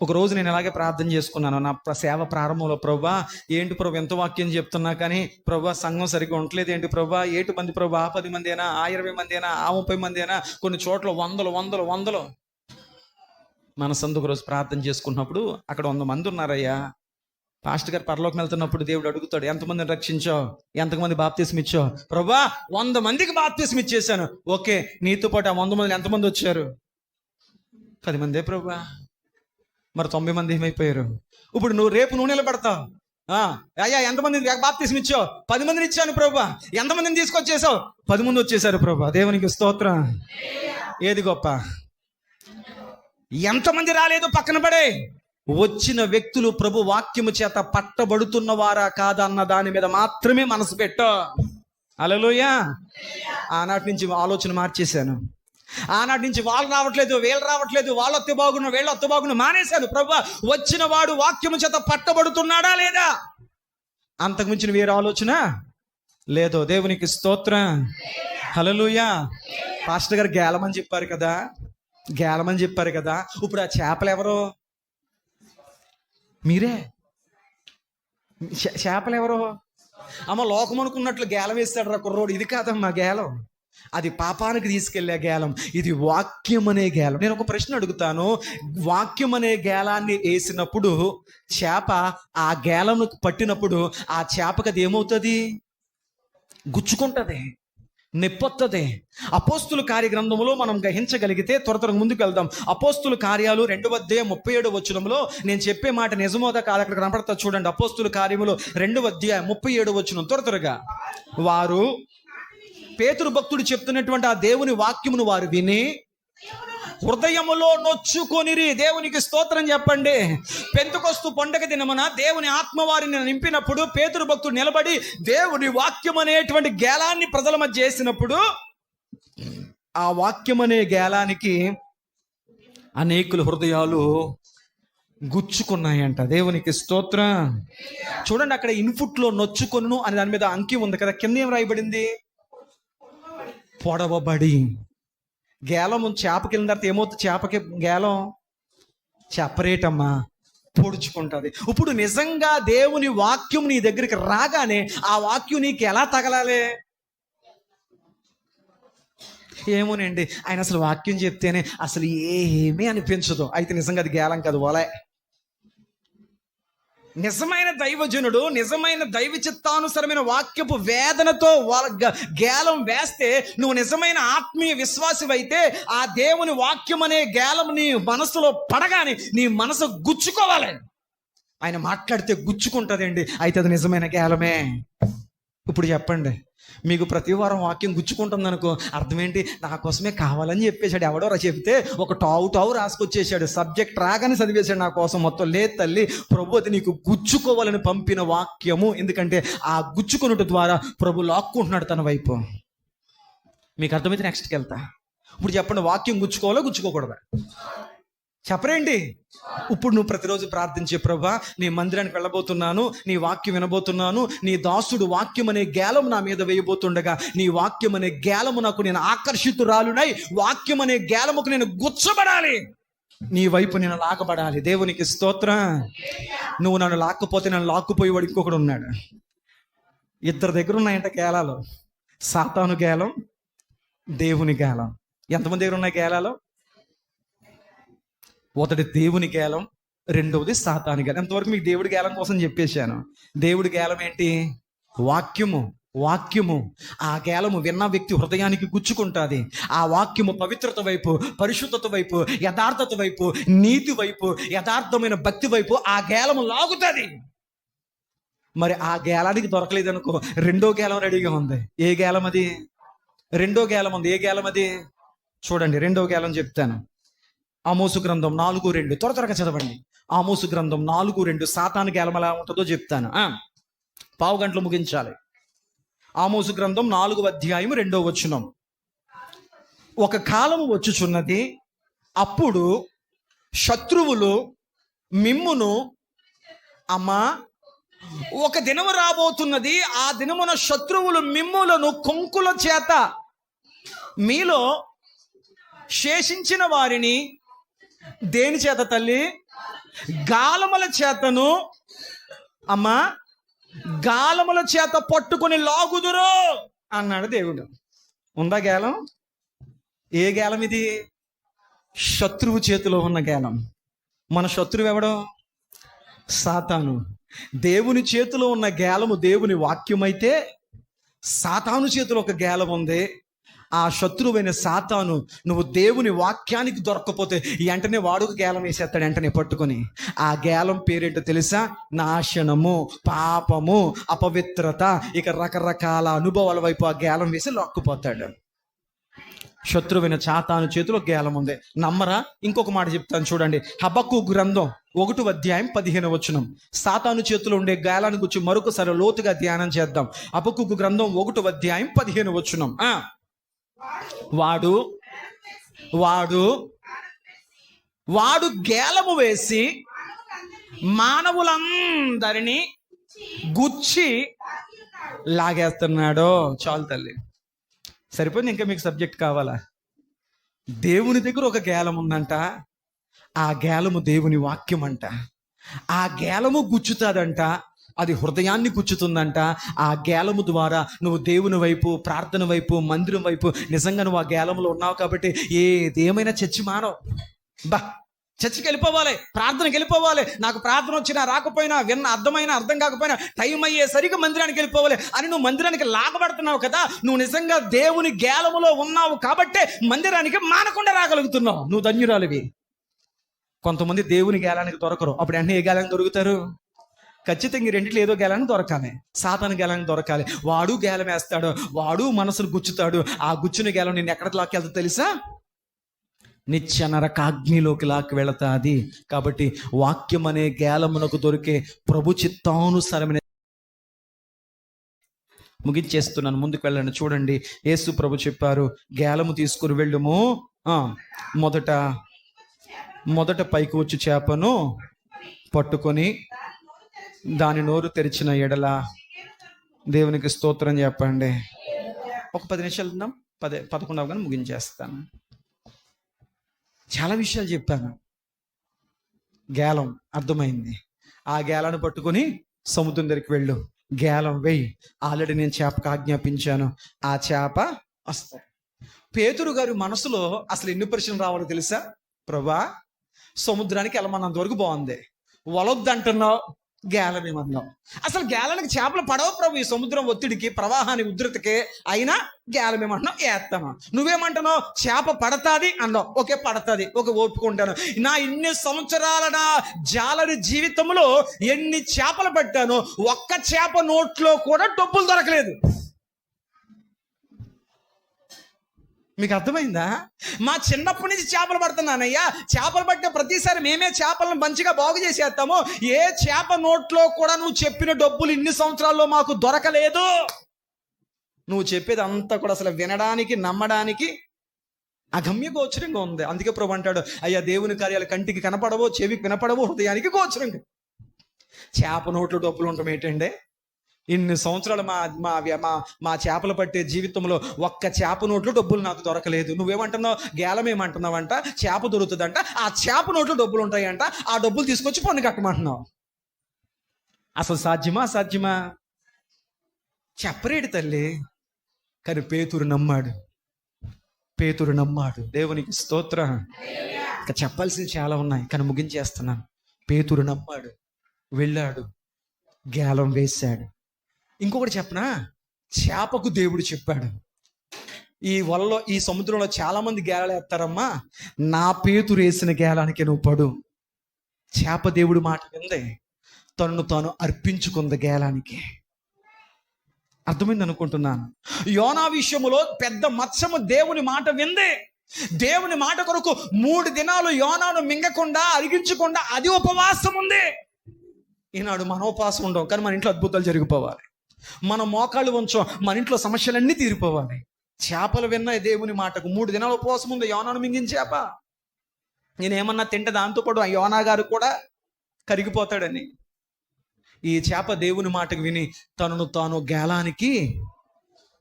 ఒక రోజు నేను ఇలాగే ప్రార్థన చేసుకున్నాను నా సేవ ప్రారంభంలో. ప్రభా, ఏంటి ప్రభు ఎంత వాక్యం చెప్తున్నా కానీ ప్రభా సంఘం సరిగ్గా ఉండలేదు ఏంటి ప్రభా? 7 మంది ప్రభా, 10 మంది అయినా, 20 మంది అయినా, 30 మంది అయినా, కొన్ని చోట్ల వందలు. మన సందుకు రోజు ప్రార్థన చేసుకున్నప్పుడు అక్కడ 100 మంది ఉన్నారయ్యా. పాస్టర్ గారు పరలోకం వెళ్తున్నప్పుడు దేవుడు అడుగుతాడు, ఎంతమందిని రక్షించావు, ఎంతమంది బాప్తిస్మ ఇచ్చావు? ప్రభా 100 మందికి బాప్తిస్మ ఇచ్చేసాను. ఓకే, నీతో పాటు ఆ 100 మంది ఎంతమంది వచ్చారు? 10 మందే ప్రభా. మరి 90 మంది ఏమైపోయారు? ఇప్పుడు నువ్వు రేపు నువ్వు నిలబడతావు, అయ్యా ఎంతమంది బాప్తిస్మ ఇచ్చావు? 10 మందిని ఇచ్చాను ప్రభా. ఎంతమందిని తీసుకొచ్చేసావు? 10 మంది వచ్చేసారు ప్రభా. దేవునికి స్తోత్రం. ఏది గొప్ప? ఎంతమంది రాలేదు పక్కన పడే, వచ్చిన వ్యక్తులు ప్రభు వాక్యము చేత పట్టబడుతున్న వారా కాదా అన్న దాని మీద మాత్రమే మనసు పెట్టు. హల్లెలూయా. ఆనాటి నుంచి ఆలోచన మార్చేశాను. ఆనాటి నుంచి వాళ్ళు రావట్లేదు, వీళ్ళు రావట్లేదు, వాళ్ళు వస్తే బాగున్నా, వీళ్ళు వస్తే బాగున్నా మానేశాను. ప్రభు వచ్చిన వాడు వాక్యము చేత పట్టబడుతున్నాడా లేదా? అంతకుమించిన వేరే ఆలోచన లేదు. దేవునికి స్తోత్రం. హల్లెలూయా. పాస్టర్ గారు గేలమని చెప్పారు కదా, ఇప్పుడు ఆ చేపలు ఎవరు? మీరే. చేపలు ఎవరు? అమ్మ, లోకం అనుకున్నట్లు గేలం వేస్తాడు రా కుర్రోడు. ఇది కాదమ్మా గేలం, అది పాపానికి తీసుకెళ్లే గేలం. ఇది వాక్యం అనే గేలం. నేను ఒక ప్రశ్న అడుగుతాను, వాక్యం అనే గేలాన్ని వేసినప్పుడు చేప ఆ గేలంను పట్టినప్పుడు ఆ చేపకి అది ఏమవుతుంది? గుచ్చుకుంటది, నెప్పొత్తది. అపోస్తుల కార్య గ్రంథంలో మనం గ్రహించగలిగితే త్వర ముందుకు వెళ్దాం. అపోస్తుల కార్యాలు 2:37 నేను చెప్పే మాట నిజమోదా కాదు అక్కడ కనపడతా చూడండి. అపోస్తుల కార్యములు 2:37 త్వరగా. వారు, పేతురు భక్తుడు చెప్తున్నటువంటి ఆ దేవుని వాక్యమును వారు విని హృదయములో నొచ్చుకొనిరి. దేవునికి స్తోత్రం చెప్పండి. పెంతెకొస్తు పండగ దినమున దేవుని ఆత్మ వారిని నింపినప్పుడు పేతురు భక్తుడు నిలబడి దేవుని వాక్యం అనేటువంటి గేలాన్ని ప్రజల మధ్య చేసినప్పుడు ఆ వాక్యం అనే గేలానికి అనేకుల హృదయాలు గుచ్చుకున్నాయంట. దేవునికి స్తోత్రం. చూడండి, అక్కడ ఇన్పుట్లో నొచ్చుకొను అని దాని మీద అంకి ఉంది కదా, కింద ఏం రాయబడింది? పొడవబడి. గేలం చేపకి వెళ్ళిన తర్వాత ఏమవుతుంది? చేపకి గేలం చెప్పరేటమ్మా, పొడుచుకుంటుంది. ఇప్పుడు నిజంగా దేవుని వాక్యం నీ దగ్గరికి రాగానే ఆ వాక్యం నీకు ఎలా తగలాలి? ఏమోనండి, ఆయన అసలు వాక్యం చెప్తేనే అసలు ఏమీ అనిపించదు. అయితే నిజంగా అది గేలం కాదు, వలే. నిజమైన దైవజనుడు, నిజమైన దైవ చిత్తానుసరమైన వాక్యపు వేదనతో గేలం వేస్తే నువ్వు నిజమైన ఆత్మీయ విశ్వాసివైతే ఆ దేవుని వాక్యం అనే గేలం నీ మనసులో పడగానే నీ మనసు గుచ్చుకోవాలి. ఆయన మాట్లాడితే గుచ్చుకుంటుందండి, అయితే అది నిజమైన గేలమే. ఇప్పుడు చెప్పండి, మీకు ప్రతి వారం వాక్యం గుచ్చుకుంటుంది అనుకో, అర్థం ఏంటి? నా కోసమే కావాలని చెప్పేశాడు. ఎవడో చెప్తే ఒక టావు రాసుకొచ్చేసాడు, సబ్జెక్ట్ రాగానే చదివేశాడు నా కోసం మొత్తం. లేదు తల్లి, ప్రభు అది నీకు గుచ్చుకోవాలని పంపిన వాక్యము. ఎందుకంటే ఆ గుచ్చుకొనుట ద్వారా ప్రభు లాక్కుంటున్నాడు తన వైపు. మీకు అర్థమైతే నెక్స్ట్కి వెళ్తా. ఇప్పుడు చెప్పండి, వాక్యం గుచ్చుకోవాలా గుచ్చుకోకూడదా? చెప్పరేంటి? ఇప్పుడు నువ్వు ప్రతిరోజు ప్రార్థించే, ప్రభా నీ మందిరానికి వెళ్ళబోతున్నాను, నీ వాక్యం వినబోతున్నాను, నీ దాసుడు వాక్యం అనే గేలం నా మీద వేయబోతుండగా నీ వాక్యం అనే గేలమునకు నేను ఆకర్షితురాలునై వాక్యం అనే గేలముకు నేను గుచ్చబడాలి, నీ వైపు నేను లాగబడాలి. దేవునికి స్తోత్రం. నువ్వు నన్ను లాక్కపోతే నన్ను లాక్కుపోయేవాడు ఇంకొకడు ఉన్నాడు. 2 దగ్గర ఉన్నాయంట గేలాలు, సాతాను గేలం, దేవుని గేలం. ఎంతమంది దగ్గర ఉన్నాయి గేలాలు? ఒకటి దేవుని గేలం, రెండవది సాతాను గేలం. ఎంతవరకు మీకు దేవుడి గేలం కోసం చెప్పేశాను. దేవుడి గేలం ఏంటి? వాక్యము. ఆ గేలము విన్న వ్యక్తి హృదయానికి గుచ్చుకుంటుంది. ఆ వాక్యము పవిత్రత వైపు, పరిశుద్ధత వైపు, యథార్థత వైపు, నీతి వైపు, యథార్థమైన భక్తి వైపు ఆ గేలము లాగుతుంది. మరి ఆ గేలానికి దొరకలేదనుకో, రెండో గేలం రెడీగా ఉంది. ఏ గేలం అది? రెండో గేలం ఉంది. ఏ గేలం అది? చూడండి, రెండో గేలం చెప్తాను. ఆమోసు గ్రంథం 4:2 త్వరగా చదవండి. ఆమోసు గ్రంథం 4:2 సాతాను గేలం ఎలా ఉంటుందో చెప్తాను. పావు గంటలు ముగించాలి. ఆమోసు గ్రంథం 4:2 ఒక కాలము వచ్చుచున్నది, అప్పుడు శత్రువులు మిమ్మును, అమ్మా ఒక దినము రాబోతున్నది, ఆ దినమున శత్రువులు మిమ్ములను కొంకుల చేత, మీలో శేషించిన వారిని దేని చేత తల్లి? గాలముల చేతను, అమ్మా గాలముల చేత పట్టుకొని లాగుదురు అన్నాడు దేవుడు. ఉందా గేలం? ఏ గేలం ఇది? శత్రువు చేతిలో ఉన్న గేలం. మన శత్రువు ఎవడో? సాతాను. దేవుని చేతిలో ఉన్న గేలము దేవుని వాక్యమైతే, సాతాను చేతిలో ఒక గేలం ఉంది. ఆ శత్రువైన సాతాను నువ్వు దేవుని వాక్యానికి దొరకకపోతే వెంటనే వాడుకు గేలం వేసేస్తాడు వెంటనే పట్టుకొని. ఆ గేలం పేరేంటో తెలుసా? నాశనము, పాపము, అపవిత్రత, ఇక రకరకాల అనుభవాల వైపు ఆ గేలం వేసి లొక్కుపోతాడు. శత్రువైన సాతాను చేతిలో గేలం ఉంది. నమ్మరా? ఇంకొక మాట చెప్తాను చూడండి. హబక్కు గ్రంథం 1:15 సాతాను చేతిలో ఉండే గేలాన్ని గురించి మరొకసారి లోతుగా ధ్యానం చేద్దాం. హబక్కు గ్రంథం 1:15 వాడు వాడు వాడు గేలము వేసి మానవులందరినీ గుచ్చి లాగేస్తున్నాడో. చాలు తల్లి, సరిపోయింది. ఇంకా మీకు సబ్జెక్ట్ కావాలా? దేవుని దగ్గర ఒక గేలం ఉందంట. ఆ గేలము దేవుని వాక్యం అంట. ఆ గేలము గుచ్చుతాదంట. అది హృదయాన్ని గుచ్చుతుందంట. ఆ గేలము ద్వారా నువ్వు దేవుని వైపు, ప్రార్థన వైపు, మందిరం వైపు, నిజంగా నువ్వు ఆ గేలంలో ఉన్నావు కాబట్టి ఏదేమైనా చర్చి మానవు. చర్చికి వెళ్ళిపోవాలి, ప్రార్థనకి వెళ్ళిపోవాలి. నాకు ప్రార్థన వచ్చినా రాకపోయినా, విన్న అర్థమైనా అర్థం కాకపోయినా, టైం అయ్యేసరికి మందిరానికి వెళ్ళిపోవాలి అని నువ్వు మందిరానికి లాగబడుతున్నావు కదా. నువ్వు నిజంగా దేవుని గేలములో ఉన్నావు కాబట్టే మందిరానికి మానకుండా రాగలుగుతున్నావు. నువ్వు ధన్యురాలివి. కొంతమంది దేవుని గేలానికి దొరకరు. అప్పుడు వెంటనే ఏ గేలానికి దొరుకుతారు? ఖచ్చితంగా రెండిట్లో ఏదో గేలానికి దొరకాలి. సాతాను గేలానికి దొరకాలి. వాడు గేలం వేస్తాడు, వాడు మనసును గుచ్చుతాడు. ఆ గుచ్చిన గేలం నిన్ను ఎక్కడికి లాక్కెళ్తా తెలుసా? నిత్య నరకాగ్నిలోకి లాక్కి వెళతాది. కాబట్టి వాక్యం అనే గేలమునకు దొరికే ప్రభు చిత్తానుసారమైన ముగించేస్తున్నాను. ముందుకు వెళ్ళండి. చూడండి, యేసు ప్రభు చెప్పారు, గేలము తీసుకుని వెళ్ళుము. మొదట పైకి వచ్చి చేపను పట్టుకొని దాని నోరు తెరిచిన ఎడల, దేవునికి స్తోత్రం చెప్పండి. ఒక 10 నిమిషాలు ఉందాం. 11 కానీ ముగించేస్తాను. చాలా విషయాలు చెప్పాను. గేలం అర్థమైంది. ఆ గేలాన్ని పట్టుకొని సముద్రం దగ్గరికి వెళ్ళు, గేలం వెయ్యి. ఆల్రెడీ నేను చేపకు ఆజ్ఞాపించాను, ఆ చేప వస్తాయి. పేతురు గారి మనసులో అసలు ఎన్ని ప్రశ్నలు రావాలో తెలుసా? ప్రభా, సముద్రానికి వెళ్ళమన్నంత వరకు బాగుంది, వలొద్దంటున్నావు, గేలం ఏమన్నావు. అసలు గేలానికి చేపలు పడవ ప్రభు, ఈ సముద్రం ఒత్తిడికి, ప్రవాహానికి, ఉధృతికి. అయినా గేలం ఏమంటున్నావు? ఏస్తాను. నువ్వేమంటున్నావు? చేప పడతాది అన్నావు. ఓకే, పడతాది, ఓకే, ఒప్పుకుంటాను. నా ఇన్ని సంవత్సరాల నా జాలరి జీవితంలో ఎన్ని చేపలు పట్టాను, ఒక్క చేప నోట్లో కూడా డబ్బులు దొరకలేదు. మీకు అర్థమైందా? మా చిన్నప్పటి నుంచి చేపలు పడుతున్నానయ్యా. చేపలు పట్టిన ప్రతిసారి మేమే చేపలను మంచిగా బాగు చేసేస్తాము. ఏ చేప నోట్లో కూడా నువ్వు చెప్పిన డబ్బులు ఇన్ని సంవత్సరాల్లో మాకు దొరకలేదు. నువ్వు చెప్పేది అంతా కూడా అసలు వినడానికి, నమ్మడానికి అగమ్య గోచరంగా ఉంది. అందుకే ప్రభు అంటాడు, అయ్యా దేవుని కార్యాలు కంటికి కనపడవో, చెవికి వినపడవో, హృదయానికి గోచరంగా. చేప నోట్లో డబ్బులు ఉండటం ఏంటండి? ఇన్ని సంవత్సరాలు మా చేపలు పట్టే జీవితంలో ఒక్క చేప నోట్లో డబ్బులు నాకు దొరకలేదు. నువ్వేమంటున్నావు? గేలం ఏమంటున్నావంట? చేప దొరుకుతుందంట, ఆ చేప నోట్లో డబ్బులు ఉంటాయంట, ఆ డబ్బులు తీసుకొచ్చి పన్ను కట్టమంటున్నావు. అసలు సాధ్యమా? సాధ్యమా? చెప్పరేడు తల్లి. కానీ పేతురు నమ్మాడు. దేవునికి స్తోత్రం. ఇంకా చెప్పాల్సింది చాలా ఉన్నాయి, కానీ ముగించేస్తున్నాను. పేతురు నమ్మాడు, వెళ్ళాడు, గేలం వేశాడు. ఇంకొకటి చెప్పనా? చేపకు దేవుడు చెప్పాడు, ఈ సముద్రంలో చాలా మంది గేలాలు వేస్తారమ్మా, నా పేతురు వేసిన గేలానికి నువ్వు పడు. చేప దేవుడి మాట వింది, తనను తాను అర్పించుకుంది గేలానికి. అర్థమైంది అనుకుంటున్నాను. యోనా విషయములో పెద్ద మత్స్యము దేవుని మాట వింది, దేవుని మాట కొరకు 3 దినాలు యోనాను మింగకుండా అరిగించకుండా అది ఉపవాసం ఉంది. ఈనాడు మన ఉపవాసం ఉండవు, కానీ మన ఇంట్లో అద్భుతాలు జరిగిపోవాలి. మన మోకాళ్ళు ఉంచం, మన ఇంట్లో సమస్యలన్నీ తీరిపోవాలి. చేపలు విన్న దేవుని మాటకు 3 దినాలు ఉపవాసం ఉంది యోనాను మింగిన చేప. నేనేమన్నా తింటే దాంతోపాటు ఆ యోనా గారు కూడా కరిగిపోతాడని. ఈ చేప దేవుని మాటకు విని తనను తాను గేలానికి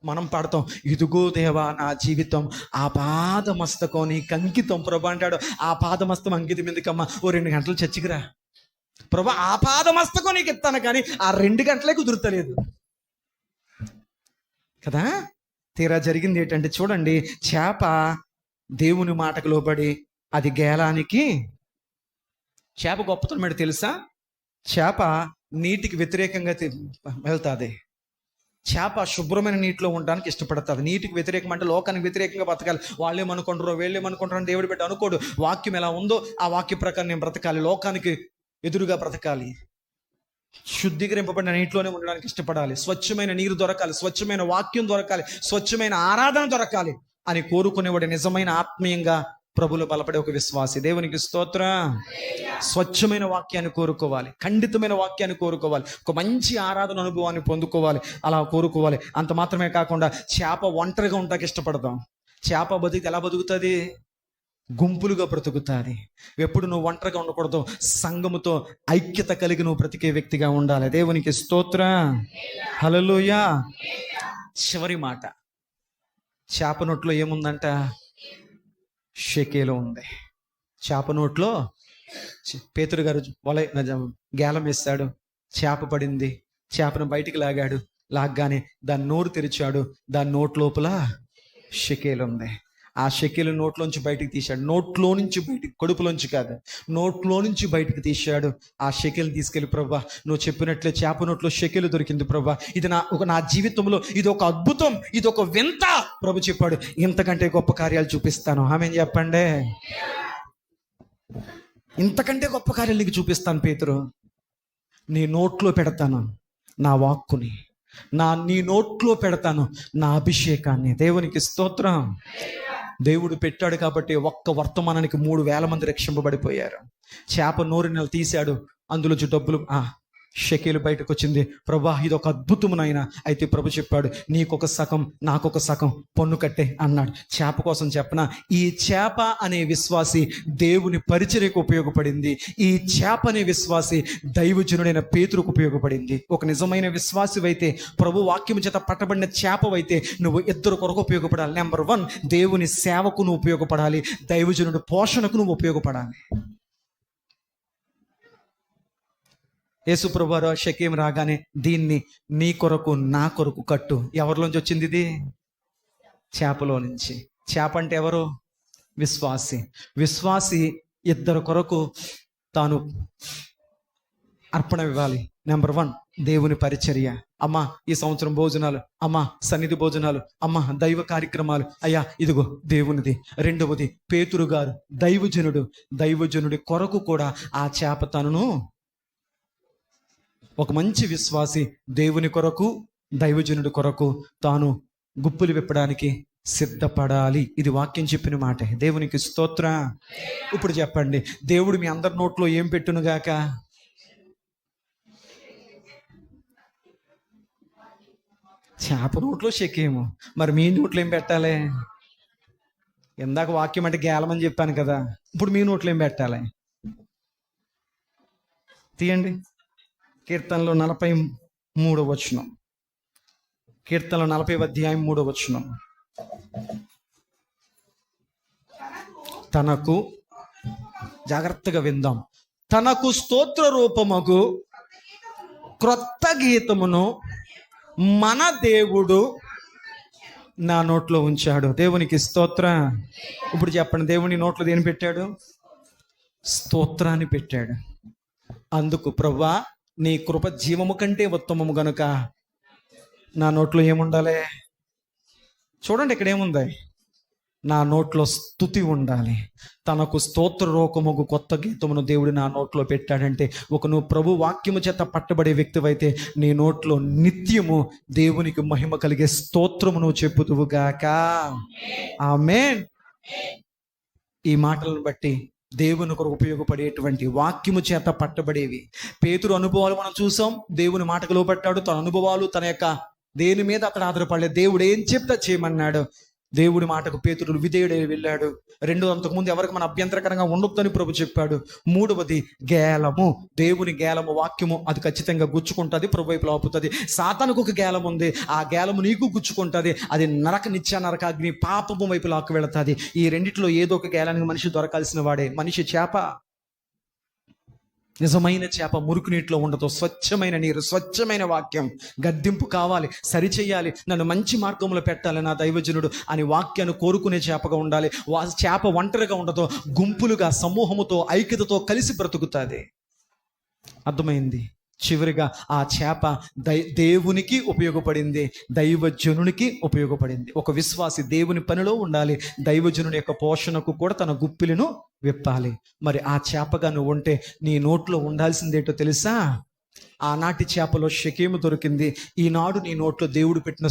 మనం పడతాం. ఇదిగో దేవా నా జీవితం ఆ పాదమస్తకం నీకు అంకితం ప్రభు అంటాడు. ఆ పాదమస్తం అంకితం ఎందుకమ్మా? ఓ 2 గంటలు చచ్చికిరా ప్రభు, ఆ పాదమస్తకం నీకు ఇస్తాను, కానీ ఆ 2 గంటలే కుదురుతలేదు కదా. తీరా జరిగింది ఏంటంటే చూడండి, చేప దేవుని మాటకు లోబడి అది గేలానికి. చేప గొప్పతనం ఏంటో తెలుసా? చేప నీటికి వ్యతిరేకంగా వెళ్తుంది. చేప శుభ్రమైన నీటిలో ఉండడానికి ఇష్టపడుతుంది. నీటికి వ్యతిరేకం అంటే లోకానికి వ్యతిరేకంగా బతకాలి. వాళ్ళేమనుకుంటారో వీళ్ళేమనుకుంటారో అని దేవుడు పెట్టి అనుకోడు. వాక్యం ఎలా ఉందో ఆ వాక్య ప్రకారం నేను బ్రతకాలి, లోకానికి ఎదురుగా బ్రతకాలి. శుద్ధీకరింపబడిన నీటిలోనే ఉండడానికి ఇష్టపడాలి. స్వచ్ఛమైన నీరు దొరకాలి, స్వచ్ఛమైన వాక్యం దొరకాలి, స్వచ్ఛమైన ఆరాధన దొరకాలి అని కోరుకునేవాడు నిజమైన ఆత్మీయంగా ప్రభులో బలపడే ఒక విశ్వాసి. దేవునికి స్తోత్రం. స్వచ్ఛమైన వాక్యాన్ని కోరుకోవాలి, ఖండితమైన వాక్యాన్ని కోరుకోవాలి, ఒక మంచి ఆరాధన అనుభవాన్ని పొందుకోవాలి, అలా కోరుకోవాలి. అంత మాత్రమే కాకుండా చేప ఒంటరిగా ఉండటానికి ఇష్టపడతాం. చేప బతికి ఎలా బతుకుతుంది? గుంపులుగా బ్రతుకుతుంది. ఎప్పుడు నువ్వు ఒంటరిగా ఉండకూడదు, సంఘముతో ఐక్యత కలిగి నువ్వు బ్రతికే వ్యక్తిగా ఉండాలి. దేవునికి స్తోత్రం. హల్లెలూయా. చివరి మాట, చేప నోట్లో ఏముందంట? షెకేలు ఉంది. చేప నోట్లో పేతురు గారు గేలం వేస్తాడు, చేప పడింది. చేపను బయటికి లాగాడు, లాగ్గానే దాని నోరు తెరిచాడు. దాని నోట్ లోపల షెకేలు ఉంది. ఆ షెకేలు నోట్లోంచి బయటికి తీశాడు. నోట్లో నుంచి బయటికి, కడుపులోంచి కాదు, నోట్లో నుంచి బయటికి తీశాడు. ఆ షెకేలు తీసుకెళ్ళి, ప్రభా నువ్వు చెప్పినట్లే చేప నోట్లో షెకేలు దొరికింది ప్రభా, ఇది నా జీవితంలో ఇది ఒక అద్భుతం, ఇది ఒక వింత. ప్రభు చెప్పాడు, ఇంతకంటే గొప్ప కార్యాలు చూపిస్తాను. ఆమేన్ చెప్పండి. ఇంతకంటే గొప్ప కార్యాలు నీకు చూపిస్తాను పేతురు. నీ నోట్లో పెడతాను నా వాక్కుని, నీ నోట్లో పెడతాను నా అభిషేకాన్ని. దేవునికి స్తోత్రం. దేవుడు పెట్టాడు కాబట్టి ఒక్క వర్తమానానికి 3,000 మంది రక్షింపబడిపోయారు. చేప నోరు తీశాడు, అందులోంచి డబ్బులు షెకేలు బయటకు వచ్చింది. ప్రభా ఇది ఒక అద్భుతము నాయనా. అయితే ప్రభు చెప్పాడు, నీకొక సగం నాకొక సగం పన్ను కట్టే అన్నాడు. చేప కోసం చెప్పన, ఈ చేప అనే విశ్వాసి దేవుని పరిచర్యకు ఉపయోగపడింది. ఈ చేప అనే విశ్వాసి దైవజనుడైన పేతురుకు ఉపయోగపడింది. ఒక నిజమైన విశ్వాసివైతే, ప్రభు వాక్యము చేత పట్టబడిన చేపవైతే నువ్వు 2 కొరకు ఉపయోగపడాలి. నెంబర్ 1, దేవుని సేవకు నువ్వు ఉపయోగపడాలి, దైవజనుడు పోషణకు నువ్వు ఉపయోగపడాలి. యేసు ప్రభువారు షెకేం రాగానే దీన్ని నీ కొరకు నా కొరకు కట్టు. ఎవరిలోంచి వచ్చింది ఇది? చేపలో నుంచి. చేప అంటే ఎవరు? విశ్వాసి. విశ్వాసి 2 కొరకు తాను అర్పణ ఇవ్వాలి. నెంబర్ 1 దేవుని పరిచర్య. అమ్మా ఈ సంవత్సరం భోజనాలు, అమ్మా సన్నిధి భోజనాలు, అమ్మా దైవ కార్యక్రమాలు, అయ్యా ఇదిగో దేవునిది. 2వది పేతురు గారు దైవజనుడి కొరకు కూడా ఆ చేప తనను, ఒక మంచి విశ్వాసి దేవుని కొరకు దైవజనుడి కొరకు తాను గుప్పులు విప్పడానికి సిద్ధపడాలి. ఇది వాక్యం చెప్పిన మాట. దేవునికి స్తోత్రం. ఇప్పుడు చెప్పండి, దేవుడు మీ అందరి నోట్లో ఏం పెట్టునుగాక? చేప నోట్లో షెకేము. మరి మీ నోట్లో ఏం పెట్టాలి? ఇందాక వాక్యం అంటే గేలమని చెప్పాను కదా, ఇప్పుడు మీ నోట్లో ఏం పెట్టాలి? తీయండి. కీర్తనలో 43వ వచనం. కీర్తనలో 40వ అధ్యాయం 3వ వచనం. తనకు, జాగ్రత్తగా విందాం, తనకు స్తోత్ర రూపమగు క్రొత్త గీతమును మన దేవుడు నా నోట్లో ఉంచాడు. దేవునికి స్తోత్రం. ఇప్పుడు చెప్పండి, దేవుని నోట్లో దేని పెట్టాడు? స్తోత్రాన్ని పెట్టాడు. అందుకు ప్రభువా నీ కృప జీవము కంటే ఉత్తమము గనుక నా నోట్లో ఏముండాలి? చూడండి ఇక్కడ ఏముంది? నా నోట్లో స్తుతి ఉండాలి. తనకు స్తోత్ర రూపముగు కొత్త గీతమును దేవుడు నా నోట్లో పెట్టాడంటే, నువ్వు ప్రభు వాక్యము చేత పట్టబడే వ్యక్తివైతే నీ నోట్లో నిత్యము దేవునికి మహిమ కలిగే స్తోత్రము నువ్వు చెప్పుదువుగాక. ఆమేన్. ఈ మాటలను బట్టి దేవుని కొరకు ఉపయోగపడేటువంటి వాక్యము చేత పట్టబడేవి. పేతురు అనుభవాలు మనం చూసాం. దేవుని మాటకు లోబడ్డాడు. తన అనుభవాలు, తన యొక్క దేని మీద అతడు ఆధారపడలేదు. దేవుడు ఏం చెప్తా చేయమన్నాడు. దేవుడి మాటకు పేతురు విధేయుడై వెళ్ళాడు. రెండో, అంతకుముందు ఎవరికి మన అభ్యంతరకరంగా ఉండొద్దని ప్రభు చెప్పాడు. మూడవది గేలము. దేవుని గేలము వాక్యము అది ఖచ్చితంగా గుచ్చుకుంటుంది, ప్రభు వైపు లాపుతుంది. సాతానుకు ఒక గేలం ఉంది, ఆ గేలము నీకు గుచ్చుకుంటుంది. అది నిత్య నరకాగ్ని పాపము వైపు లాక్కు వెళుతుంది. ఈ రెండిట్లో ఏదో ఒక గేలానికి మనిషి దొరకాల్సిన వాడే. మనిషి చేప, నిజమైన చేప మురికి నీటిలో ఉండదు. స్వచ్ఛమైన నీరు, స్వచ్ఛమైన వాక్యం. గద్దింపు కావాలి, సరిచేయాలి, నన్ను మంచి మార్గంలో పెట్టాలి నా దైవజనుడు అని వాక్యాన్ని కోరుకునే చేపగా ఉండాలి. చేప ఒంటరిగా ఉండదు, గుంపులుగా, సమూహముతో, ఐక్యతతో కలిసి బ్రతుకుతుంది. అర్థమైంది? చివరిగా ఆ చేప దేవునికి ఉపయోగపడింది, దైవజనునికి ఉపయోగపడింది. ఒక విశ్వాసి దేవుని పనిలో ఉండాలి, దైవజనుని యొక్క పోషణకు కూడా తన గుప్పిలను విప్పాలి. మరి ఆ చేపగా నువ్వు ఉంటే నీ నోట్లో ఉండాల్సిందేటో తెలుసా? ఆనాటి చేపలో షెకెము దొరికింది. ఈనాడు నీ నోట్లో దేవుడు పెట్టిన